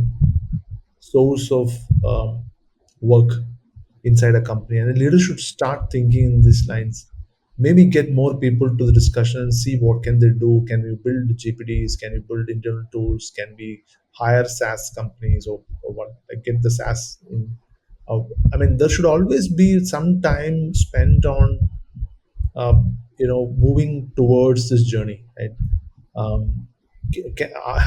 source of work inside a company, and a leader should start thinking in these lines. Maybe get more people to the discussion and see what can they do. Can we build GPDs? Can we build internal tools? Can we hire SaaS companies, or what? Like get the SaaS in. I mean, there should always be some time spent on moving towards this journey, right? Um,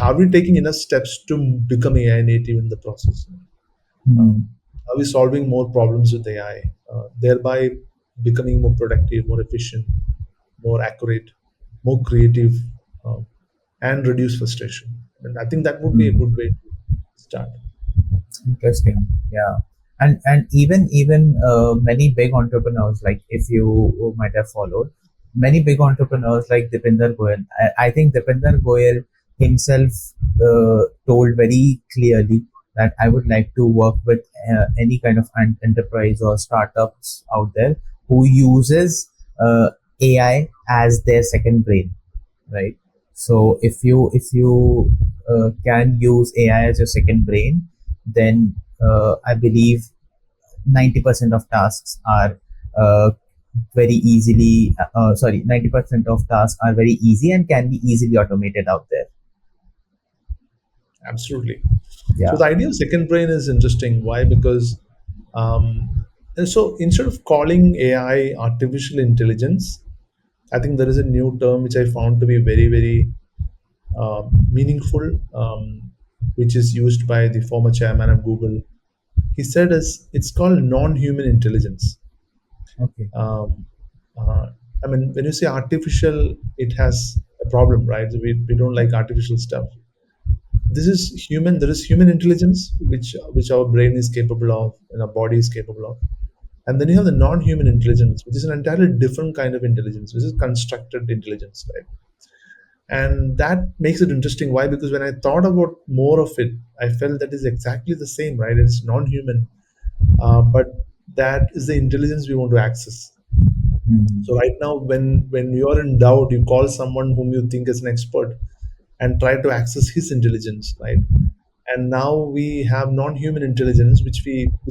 are we taking enough steps to become AI native in the process? Um, Mhm. are we solving more problems with AI, thereby becoming more productive, more efficient, more accurate, more creative, um, and reduce frustration? And I think that would be a good Mhm. way to start. Interesting. Yeah. And even many big entrepreneurs, like if you might have followed, many big entrepreneurs like Dipinder Goyal. I think Dipinder Goyal himself told very clearly that I would like to work with any kind of enterprise or startups out there who uses AI as their second brain, right? So if you can use AI as your second brain, then I believe 90% of tasks are uh, very easily sorry 90% of tasks are very easy and can be easily automated out there. Absolutely. So Yeah. the idea of second brain is interesting. Why? Because um, And so instead of calling AI artificial intelligence, I think there is a new term which I found to be very, very meaningful, which is used by the former chairman of Google. He said it's called non-human intelligence. Okay. Um, uh, I mean, when you say artificial, it has a problem, right? We don't like artificial stuff. This is human. There is human intelligence, which our brain is capable of and our body is capable of, and then you have the non-human intelligence, which is an entirely different kind of intelligence, which is constructed intelligence, right? And that makes it interesting. Why? Because when I thought about more of it, I felt that is exactly the same, right? It's non-human, but that is the intelligence we want to access. Hmm. So right now, when you are in doubt, you call someone whom you think is an expert and try to access his intelligence, right? And now we have non-human intelligence, which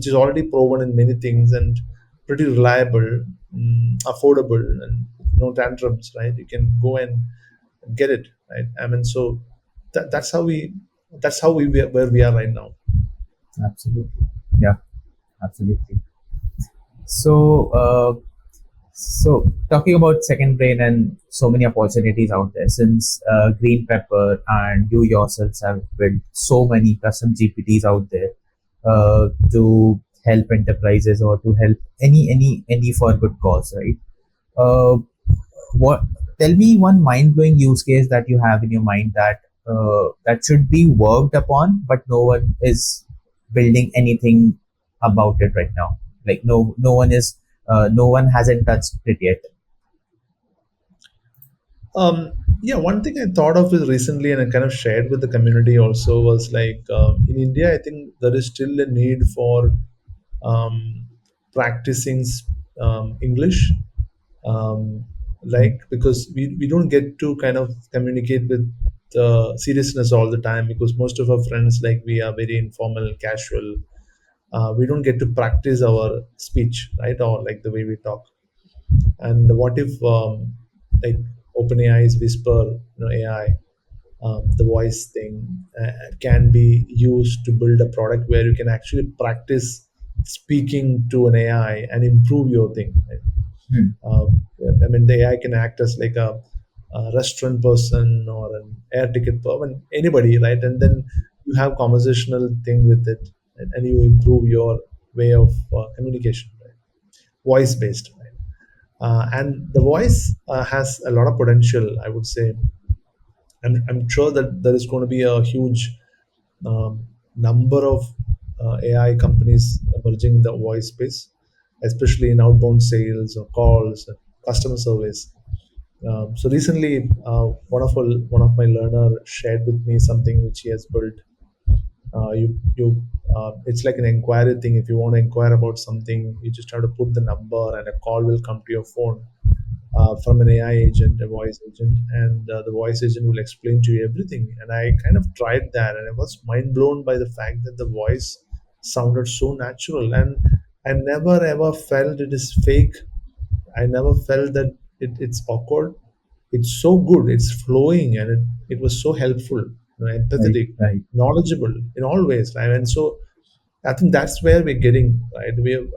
is already proven in many things and pretty reliable, affordable, and no tantrums, right? You can go and get it, right? I mean, so that's how we where we are right now. Absolutely. Yeah, absolutely. So, talking about second brain and so many opportunities out there, since Green Pepper and you yourselves have built so many custom GPTs out there to help enterprises or to help any for good cause, right? Uh, what Tell me one mind blowing use case that you have in your mind that that should be worked upon, but no one is building anything about it right now. Like no one hasn't touched it yet. Yeah, one thing I thought of is recently, and I kind of shared with the community also, was like in India, I think there is still a need for um, practicing English, um, like because we don't get to kind of communicate with seriousness all the time, because most of our friends, like, we are very informal, casual. We don't get to practice our speech, right, or like the way we talk. And what if like OpenAI's Whisper, AI, the voice thing can be used to build a product where you can actually practice speaking to an AI and improve your thing, right? Hmm. I mean, the AI can act as like a restaurant person or an air ticket person, anybody, right? And then you have conversational thing with it, and you improve your way of communication, right? Voice based, right? And the voice has a lot of potential, I would say. I'm sure that there is going to be a huge number of AI companies emerging in the voice space, especially in outbound sales or calls, customer service. So recently, one of my learner shared with me something which he has built. It's like an inquiry thing. If you want to inquire about something, you just have to put the number, and a call will come to your phone from an AI agent, a voice agent, and the voice agent will explain to you everything. And I kind of tried that, and I was mind blown by the fact that the voice sounded so natural, and I never ever felt it is fake. I never felt that it's awkward. It's so good. It's flowing, and it was so helpful, Right, empathetic, right. knowledgeable in all ways. Right? And so I think that's where we're getting, right. We have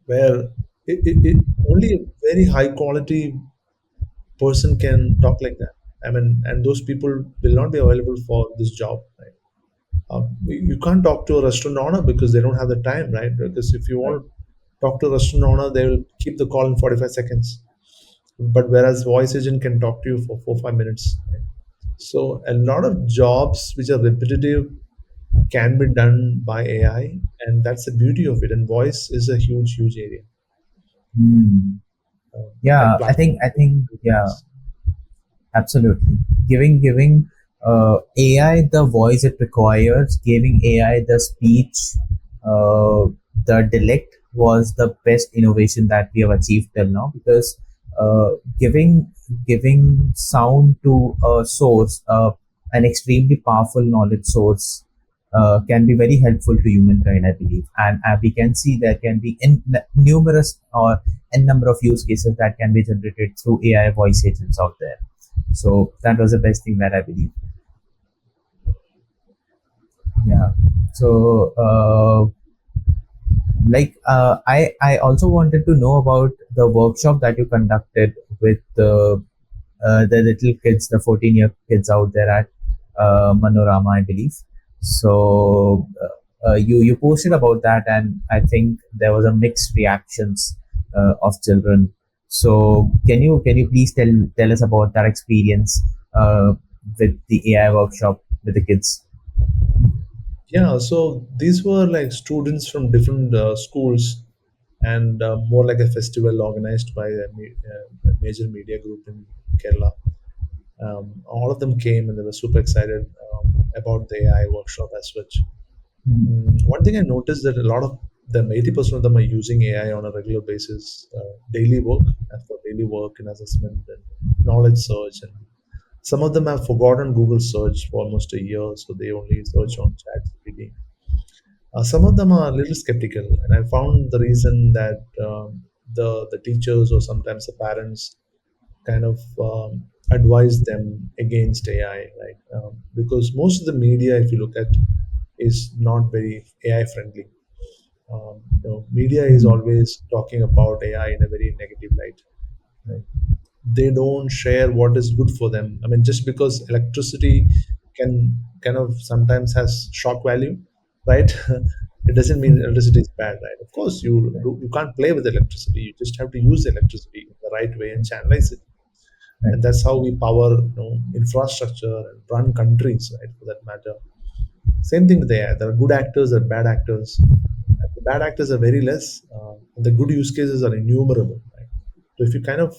where it only a very high quality person can talk like that. I mean, and those people will not be available for this job, right? You can't talk to a restaurant owner because they don't have the time, right? Because if you Right. want to talk to a restaurant owner, they will keep the call in 45 seconds. But whereas voice agent can talk to you for 4 5 minutes. Right? So a lot of jobs which are repetitive can be done by AI, and that's the beauty of it. And voice is a huge, huge area. Hmm. And Yeah, platform. yeah, absolutely. Giving AI the voice it requires, giving AI the speech, the dialect was the best innovation that we have achieved till now, because uh, giving giving sound to a source, an extremely powerful knowledge source, can be very helpful to humankind, I believe. And we can see there can be numerous or n number of use cases that can be generated through AI voice agents out there. So that was the best thing that I believe. Yeah. So I also wanted to know about the workshop that you conducted with the little kids, the 14-year kids out there at Manorama, I believe. So you posted about that, and I think there was a mixed reactions of children. So can you please tell us about that experience with the AI workshop with the kids? Yeah, so these were like students from different schools, and more like a festival organized by a major media group in Kerala. All of them came and they were super excited about the AI workshop as such. One thing I noticed that a lot of them, 80% of them, are using AI on a regular basis, daily work, as for daily work and assessment and knowledge search. And some of them have forgotten Google search for almost a year, so they only search on ChatGPT. Some of them are a little skeptical, and I found the reason that the teachers or sometimes the parents kind of advise them against AI, right? Because most of the media, if you look at, is not very AI friendly. Media is always talking about AI in a very negative light. Right? They don't share what is good for them. I mean, just because electricity can kind of sometimes has shock value, right? It doesn't mean electricity is bad, right? Of course, you can't play with electricity. You just have to use electricity in the right way and channelize it, Right. and that's how we power infrastructure and run countries, right? For that matter. Same thing there. There are good actors and bad actors. The bad actors are very less. The good use cases are innumerable. Right? So if you kind of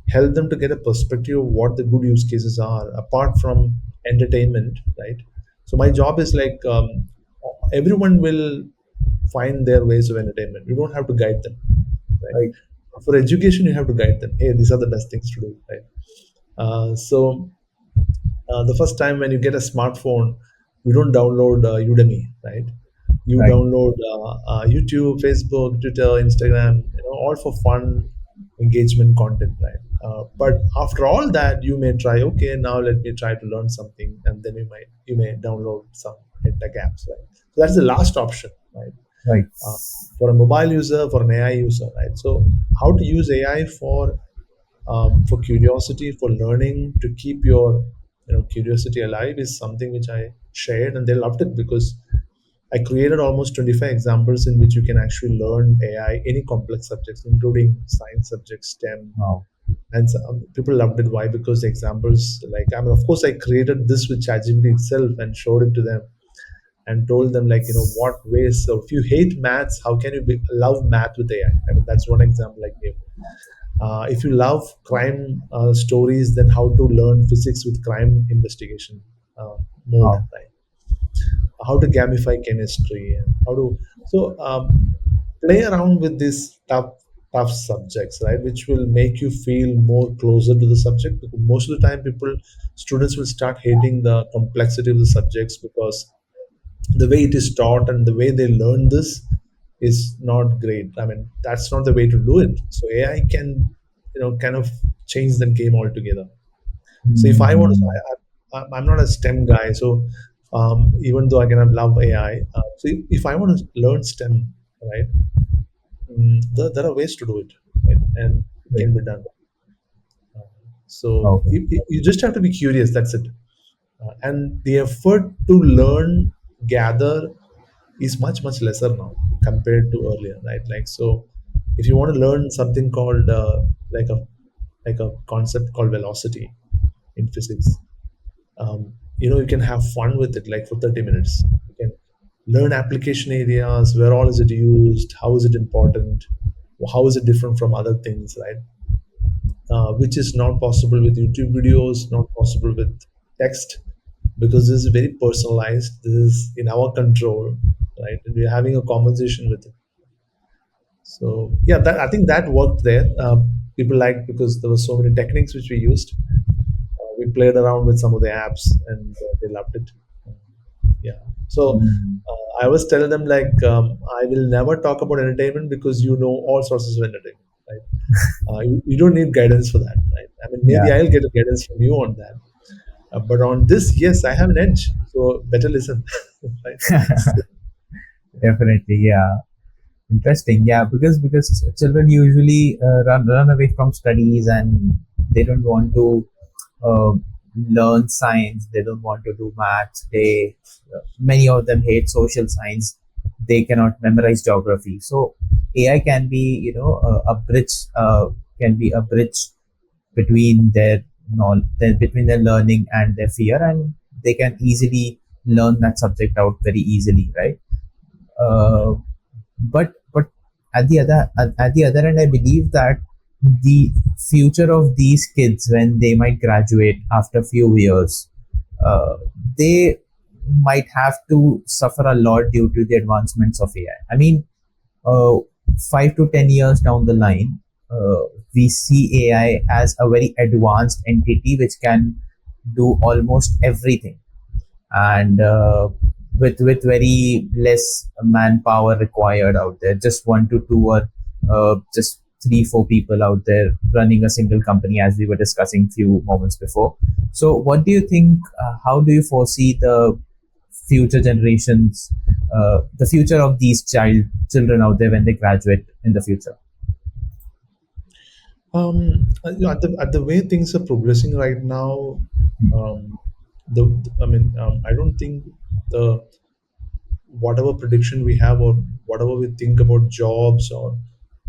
help them to get a perspective of what the good use cases are, apart from entertainment, right? So my job is like everyone will find their ways of entertainment. You don't have to guide them, right? Right. For education, you have to guide them. Hey, these are the best things to do, right? So the first time when you get a smartphone, you don't download Udemy, right? You Right. download YouTube, Facebook, Twitter, Instagram, all for fun engagement content, right? But after all that, you may try. Okay, now let me try to learn something, and then you may download some tech apps, right? So that's the last option, right? Right. Uh, for a mobile user, for an AI user, right? So how to use AI for curiosity, for learning, to keep your curiosity alive is something which I shared, and they loved it because I created almost 25 examples in which you can actually learn AI, any complex subjects, including science subjects, STEM, Wow. and people loved it. Why? Because the examples, like, I mean, of course, I created this with ChatGPT itself and showed it to them and told them, like, what ways. So if you hate maths, how can you love math with AI? I mean, that's one example I gave. If you love crime stories, then how to learn physics with crime investigation mode, Wow. right? How to gamify chemistry and how to play around with these tough subjects, right? Which will make you feel more closer to the subject. Because most of the time, students will start hating the complexity of the subjects because the way it is taught and the way they learn this is not great. I mean, that's not the way to do it. So AI can, kind of change the game altogether. So if I want to, Hmm. I'm not a STEM guy. So even though I can have love AI, so if I want to learn STEM, right, there are ways to do it, right? And it Right. can be done. So Okay. you just have to be curious. That's it. And the effort to learn, gather, is much lesser now compared to earlier, right? Like, so if you want to learn something called like a like a concept called velocity in physics, you can have fun with it, like for 30 minutes. You can learn application areas, where all is it used, how is it important, how is it different from other things, right? Which is not possible with YouTube videos, not possible with text, because this is very personalized. This is in our control, right? And we're having a conversation with it. So yeah, that I think that worked there. People liked because there were so many techniques which we used. We played around with some of the apps, and they loved it. Yeah. So Hmm. I always tell them, like, I will never talk about entertainment because you know all sources of entertainment, right? You don't need guidance for that, right? I mean, maybe Yeah. I'll get a guidance from you on that, but on this, yes, I have an edge. So better listen, right? So, Definitely. Yeah. Interesting. Yeah, because children usually run away from studies, and they don't want to uh, learn science. They don't want to do maths. They Many of them hate social science. They cannot memorize geography. So AI can be, a bridge. Can be a bridge between their knowledge, between their learning and their fear, and they can easily learn that subject out very easily, right? Uh, but at the other end, I believe that the future of these kids, when they might graduate after a few years, they might have to suffer a lot due to the advancements of AI. I mean, uh, 5 to 10 years down the line, uh, we see AI as a very advanced entity which can do almost everything, and with very less manpower required out there, just 1 to 2 or just 3 4 people out there running a single company, as we were discussing few moments before. So what do you think, how do you foresee the future generations, the future of these children out there when they graduate in the future? At the way things are progressing right now, um, I don't think the whatever prediction we have or whatever we think about jobs or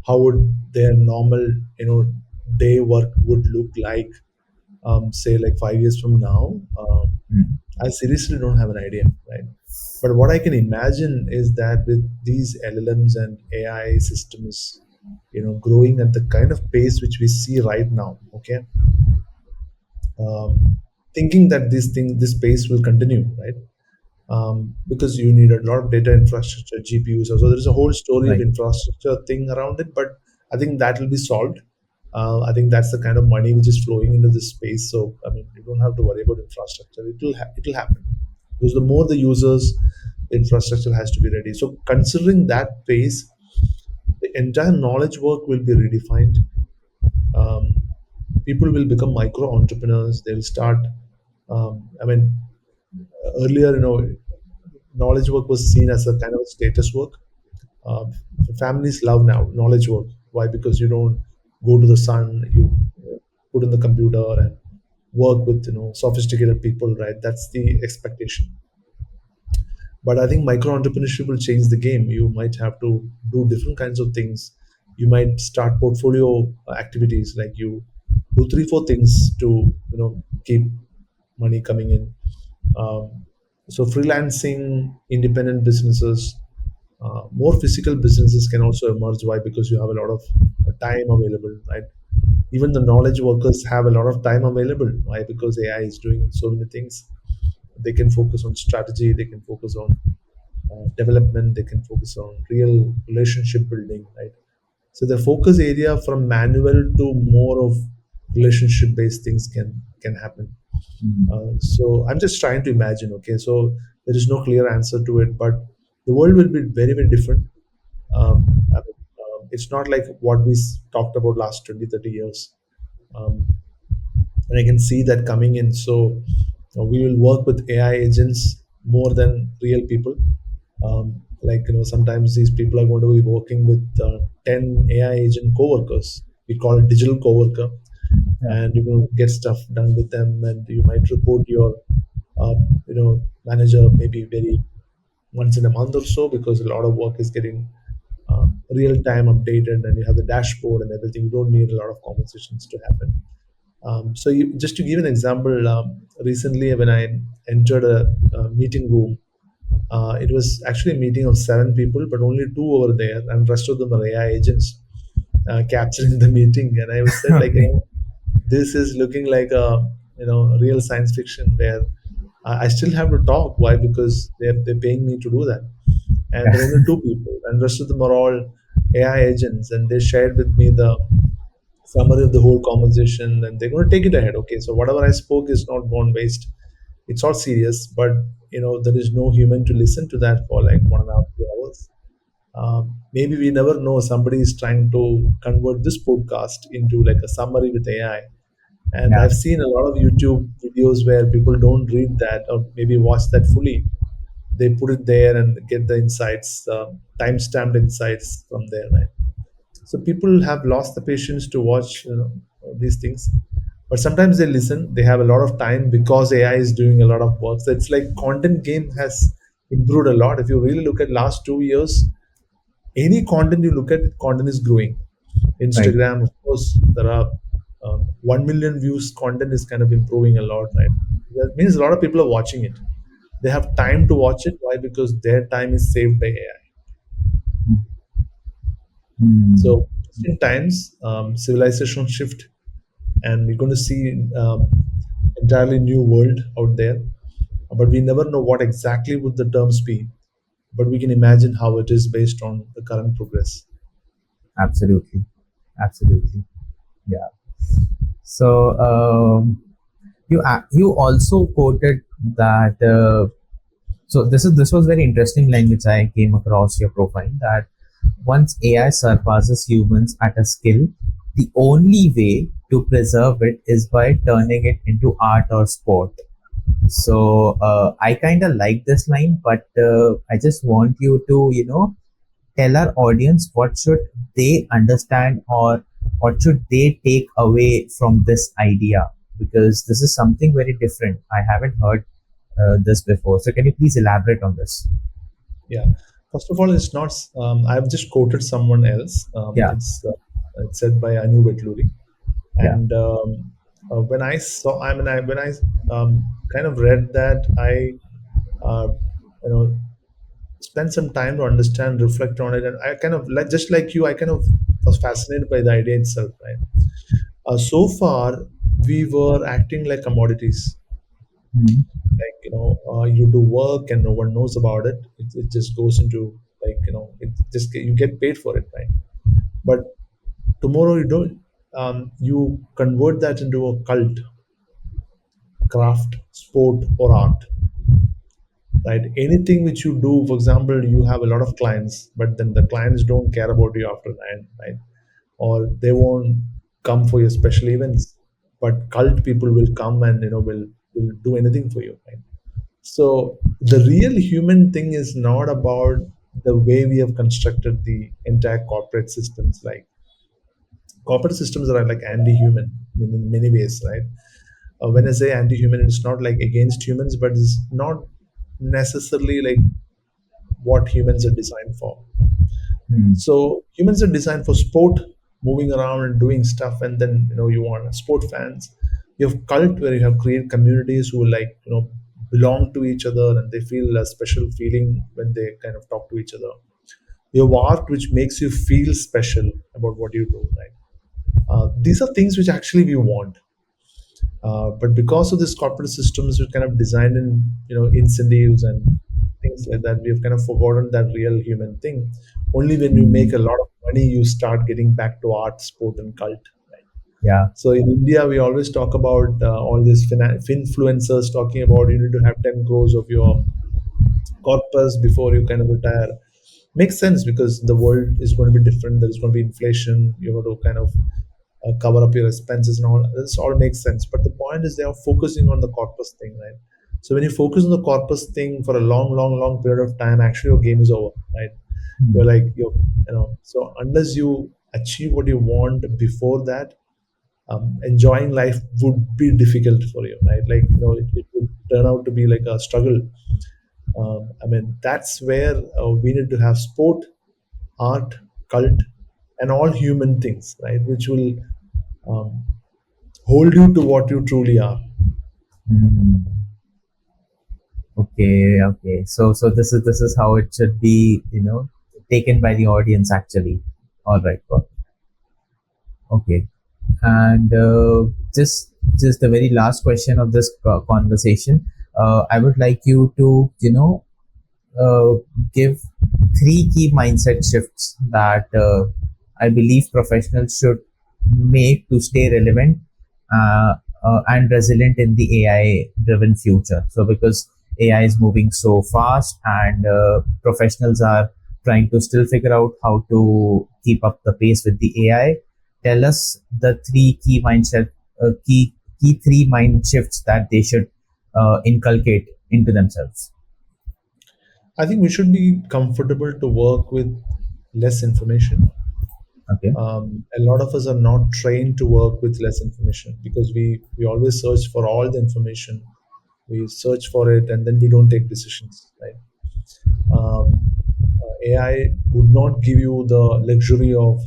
how would their normal day work would look like, say like 5 years from now. Mm. I seriously don't have an idea, right? But what I can imagine is that with these LLMs and AI systems, growing at the kind of pace which we see right now, okay, thinking that this pace will continue, right? Because you need a lot of data infrastructure, GPUs. So there's a whole story of Right. infrastructure thing around it, but I think that will be solved. I think that's the kind of money which is flowing into this space. So I mean, you don't have to worry about infrastructure. It will happen because the more the users, the infrastructure has to be ready. So considering that pace, the entire knowledge work will be redefined. Um, People will become micro entrepreneurs. They'll start. Earlier, knowledge work was seen as a kind of status work. Uh, Families love now knowledge work. Why? Because you don't go to the sun, you put in the computer and work with sophisticated people, right? That's the expectation. But I think micro entrepreneurship will change the game. You might have to do different kinds of things. You might start portfolio activities, like you do three, four things to keep money coming in. Um, so freelancing, independent businesses, more physical businesses can also emerge. Why? Because you have a lot of time available, right? Even the knowledge workers have a lot of time available. Why? Because AI is doing so many things. They can focus on strategy. They can focus on development. They can focus on real relationship building, right? So the focus area from manual to more of relationship based things can happen. Mm. So I'm just trying to imagine. Okay, so there is no clear answer to it, but the world will be very very different. It's not like what we talked about last 20, 30 years. Um, and I can see that coming in. So we will work with AI agents more than real people. Sometimes these people are going to be working with 10 AI agent coworkers. We call it digital coworker, Yeah. and you can get stuff done with them, and you might report your manager maybe very once in a month or so, because a lot of work is getting real time updated, and you have the dashboard and everything. You don't need a lot of conversations to happen. Just to give an example, recently when I entered a meeting room, it was actually a meeting of 7 people, but only two over there, and rest of them are AI agents capturing the meeting. And I was said like, Okay. this is looking like a real science fiction where I still have to talk. Why? Because they're paying me to do that, and there are only two people, and rest of them are all AI agents, and they shared with me the summary of the whole conversation, and they're going to take it ahead. Okay, so whatever I spoke is not gone waste. It's all serious, but there is no human to listen to that for like 1.5 2 hours. Maybe we never know. Somebody is trying to convert this podcast into like a summary with AI, and Yeah. I've seen a lot of YouTube videos where people don't read that or maybe watch that fully. they put it there and get the insights, time-stamped insights from there, right? So people have lost the patience to watch, these things, but sometimes they listen. They have a lot of time because AI is doing a lot of work. So it's like content game has improved a lot. If you really look at last 2 years, any content you look at, content is growing. Right. Instagram, of course, there are 1 million views. Content is kind of improving a lot, right? That means a lot of people are watching it. They have time to watch it. Why? Because their time is saved by AI. Hmm. So in times, civilization shift, and we're going to see entirely new world out there. But we never know what exactly would the terms be. But we can imagine how it is based on the current progress. Absolutely. Absolutely. Yeah. So you also quoted that. So this was very interesting line which I came across your profile, that once AI surpasses humans at a skill, the only way to preserve it is by turning it into art or sport. So I kind of like this line, but I just want you to, tell our audience what should they understand, or what should they take away from this idea, because this is something very different. I haven't heard this before. So can you please elaborate on this? Yeah. First of all, it's not. I've just quoted someone else. Yeah, It's said by Anu Vetluri, yeah. and when I saw, when I kind of read that, I uh, you know spent some time to understand, reflect on it, and I kind of like, just like you, I kind of was fascinated by the idea itself. Right. So far, we were acting like commodities. Mhm. Like, you do work and no one knows about it. It just goes into, like, it just you get paid for it, right? But tomorrow you don't. You convert that into a cult, craft, sport, or art, right? Anything which you do, for example, you have a lot of clients, but then the clients don't care about you after that, right? Or they won't come for your special events, but cult people will come and will do anything for you, right? So the real human thing is not about the way we have constructed the entire corporate systems. Like, corporate systems are like anti-human in many ways, right? When I say anti-human, it's not like against humans, but it's not necessarily like what humans are designed for. Hmm. So humans are designed for sport, moving around and doing stuff, and then you want sport fans. You have cult, where you have create communities who like belong to each other, and they feel a special feeling when they kind of talk to each other. You have art, which makes you feel special about what you do. Right? These are things which actually we want. But because of this corporate systems, we're kind of designed in incentives and things like that. We've kind of forgotten that real human thing. Only when you make Hmm. a lot of money, you start getting back to art, sport, and cult. Right? Yeah. So in India, we always talk about all these influencers talking about you need to have 10 crores of your corpus before you kind of retire. Makes sense because the world is going to be different. There's going to be inflation. You have to kind of cover up your expenses and all. This all makes sense. But the point is, they are focusing on the corpus thing, right? So when you focus on the corpus thing for a long, long, long period of time, actually your game is over, right? You're Hmm. like So unless you achieve what you want before that, enjoying life would be difficult for you, right? Like, it would turn out to be like a struggle. That's where we need to have sport, art, cult, and all human things, right? Which will um, hold you to what you truly are. Hmm. Okay, okay. So this is how it should be, taken by the audience actually. All right. Okay. And just the very last question of this conversation, I would like you to, give three key mindset shifts that I believe professionals should make to stay relevant uh, and resilient in the AI driven future. So, because AI is moving so fast, and professionals are trying to still figure out how to keep up the pace with the AI, tell us the three key mindset, key three mind shifts that they should inculcate into themselves. I think we should be comfortable to work with less information. Okay. A lot of us are not trained to work with less information because we always search for all the information. We search for it and then we don't take decisions, right? AI would not give you the luxury of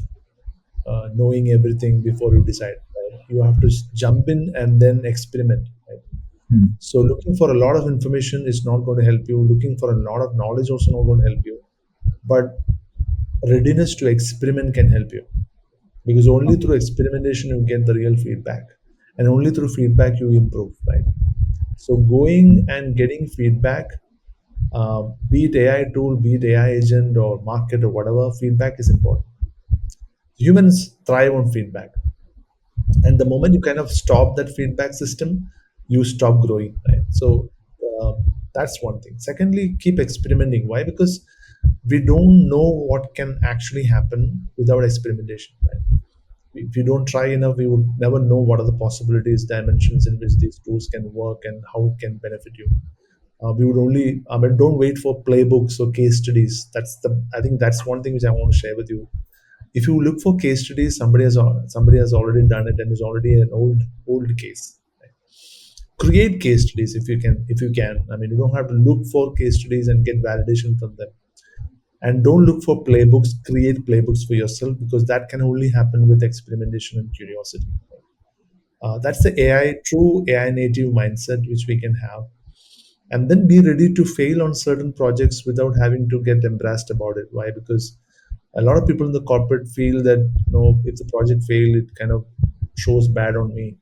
knowing everything before you decide. Right? You have to jump in and then experiment. Right? Hmm. So looking for a lot of information is not going to help you. Looking for a lot of knowledge also not going to help you. But readiness to experiment can help you because only through experimentation you get the real feedback, and only through feedback you improve. Right. So going and getting feedback, be it AI tool, be it AI agent or market or whatever, feedback is important. Humans thrive on feedback, and the moment you kind of stop that feedback system, you stop growing. Right. So uh, that's one thing. Secondly, keep experimenting. Why? Because we don't know what can actually happen without experimentation. Right? If you don't try enough, we would never know what are the possibilities, dimensions in which these tools can work and how it can benefit you. We would only, I mean, don't wait for playbooks or case studies. I think that's one thing which I want to share with you. If you look for case studies, somebody has already done it and is already an old case. Right? Create case studies if you can. I mean, you don't have to look for case studies and get validation from them. And don't look for playbooks. Create playbooks for yourself because that can only happen with experimentation and curiosity. That's the true AI native mindset which we can have, and then be ready to fail on certain projects without having to get embarrassed about it. Why? Because a lot of people in the corporate feel that if the project fail, it kind of shows bad on me.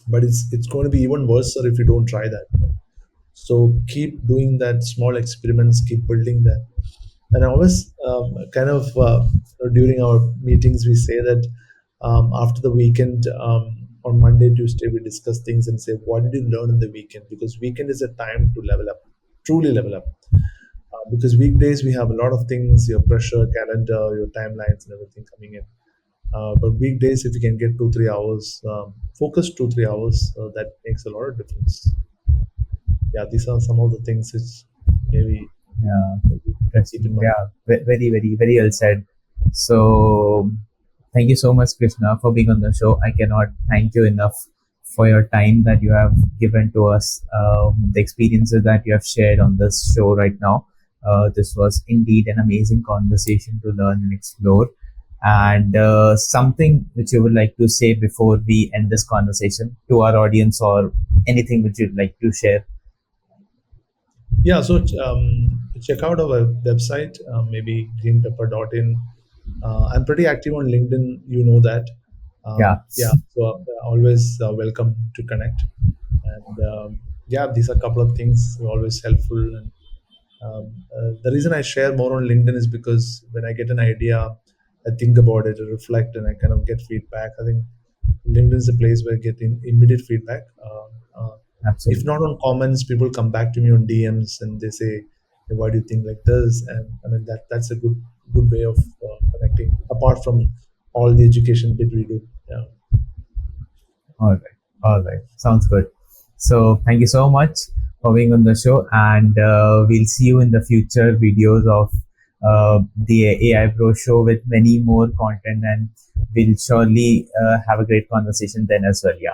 But it's going to be even worse if you don't try that. So keep doing that small experiments, keep building that. And I always during our meetings, we say that after the weekend, on Monday, Tuesday, we discuss things and say, what did you learn in the weekend? Because weekend is a time to level up, truly level up. Because weekdays, we have a lot of things, your pressure, calendar, your timelines, and everything coming in. But weekdays, if you can get 2, 3 hours, focus 2, 3 hours, that makes a lot of difference. Yeah, these are some of the things which maybe Yeah. keep Interesting. in mind. Yeah. Very, very, very well said. So, thank you so much, Krishna, for being on the show. I cannot thank you enough for your time that you have given to us, the experiences that you have shared on this show right now. This was indeed an amazing conversation to learn and explore. And something which you would like to say before we end this conversation to our audience, or anything which you'd like to share. Yeah, so check out our website, maybe greenpepper.in. I'm pretty active on LinkedIn, you know that. Yeah. Yeah, so always welcome to connect. And yeah, these are a couple of things always helpful. And the reason I share more on LinkedIn is because when I get an idea, I think about it, I reflect, and I kind of get feedback. I think LinkedIn is a place where I get immediate feedback. If Absolutely. not on comments, people come back to me on DMs and they say, hey, "Why do you think like this?" And I mean that's a good way of connecting. Apart from all the education bit we do. Yeah. All right. All right. Sounds good. So thank you so much for being on the show, and we'll see you in the future videos of the AI Pro show with many more content, and we'll surely have a great conversation then as well. Yeah.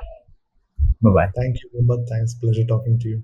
Bye bye. Thank you, Mohammed. Thanks. Pleasure talking to you.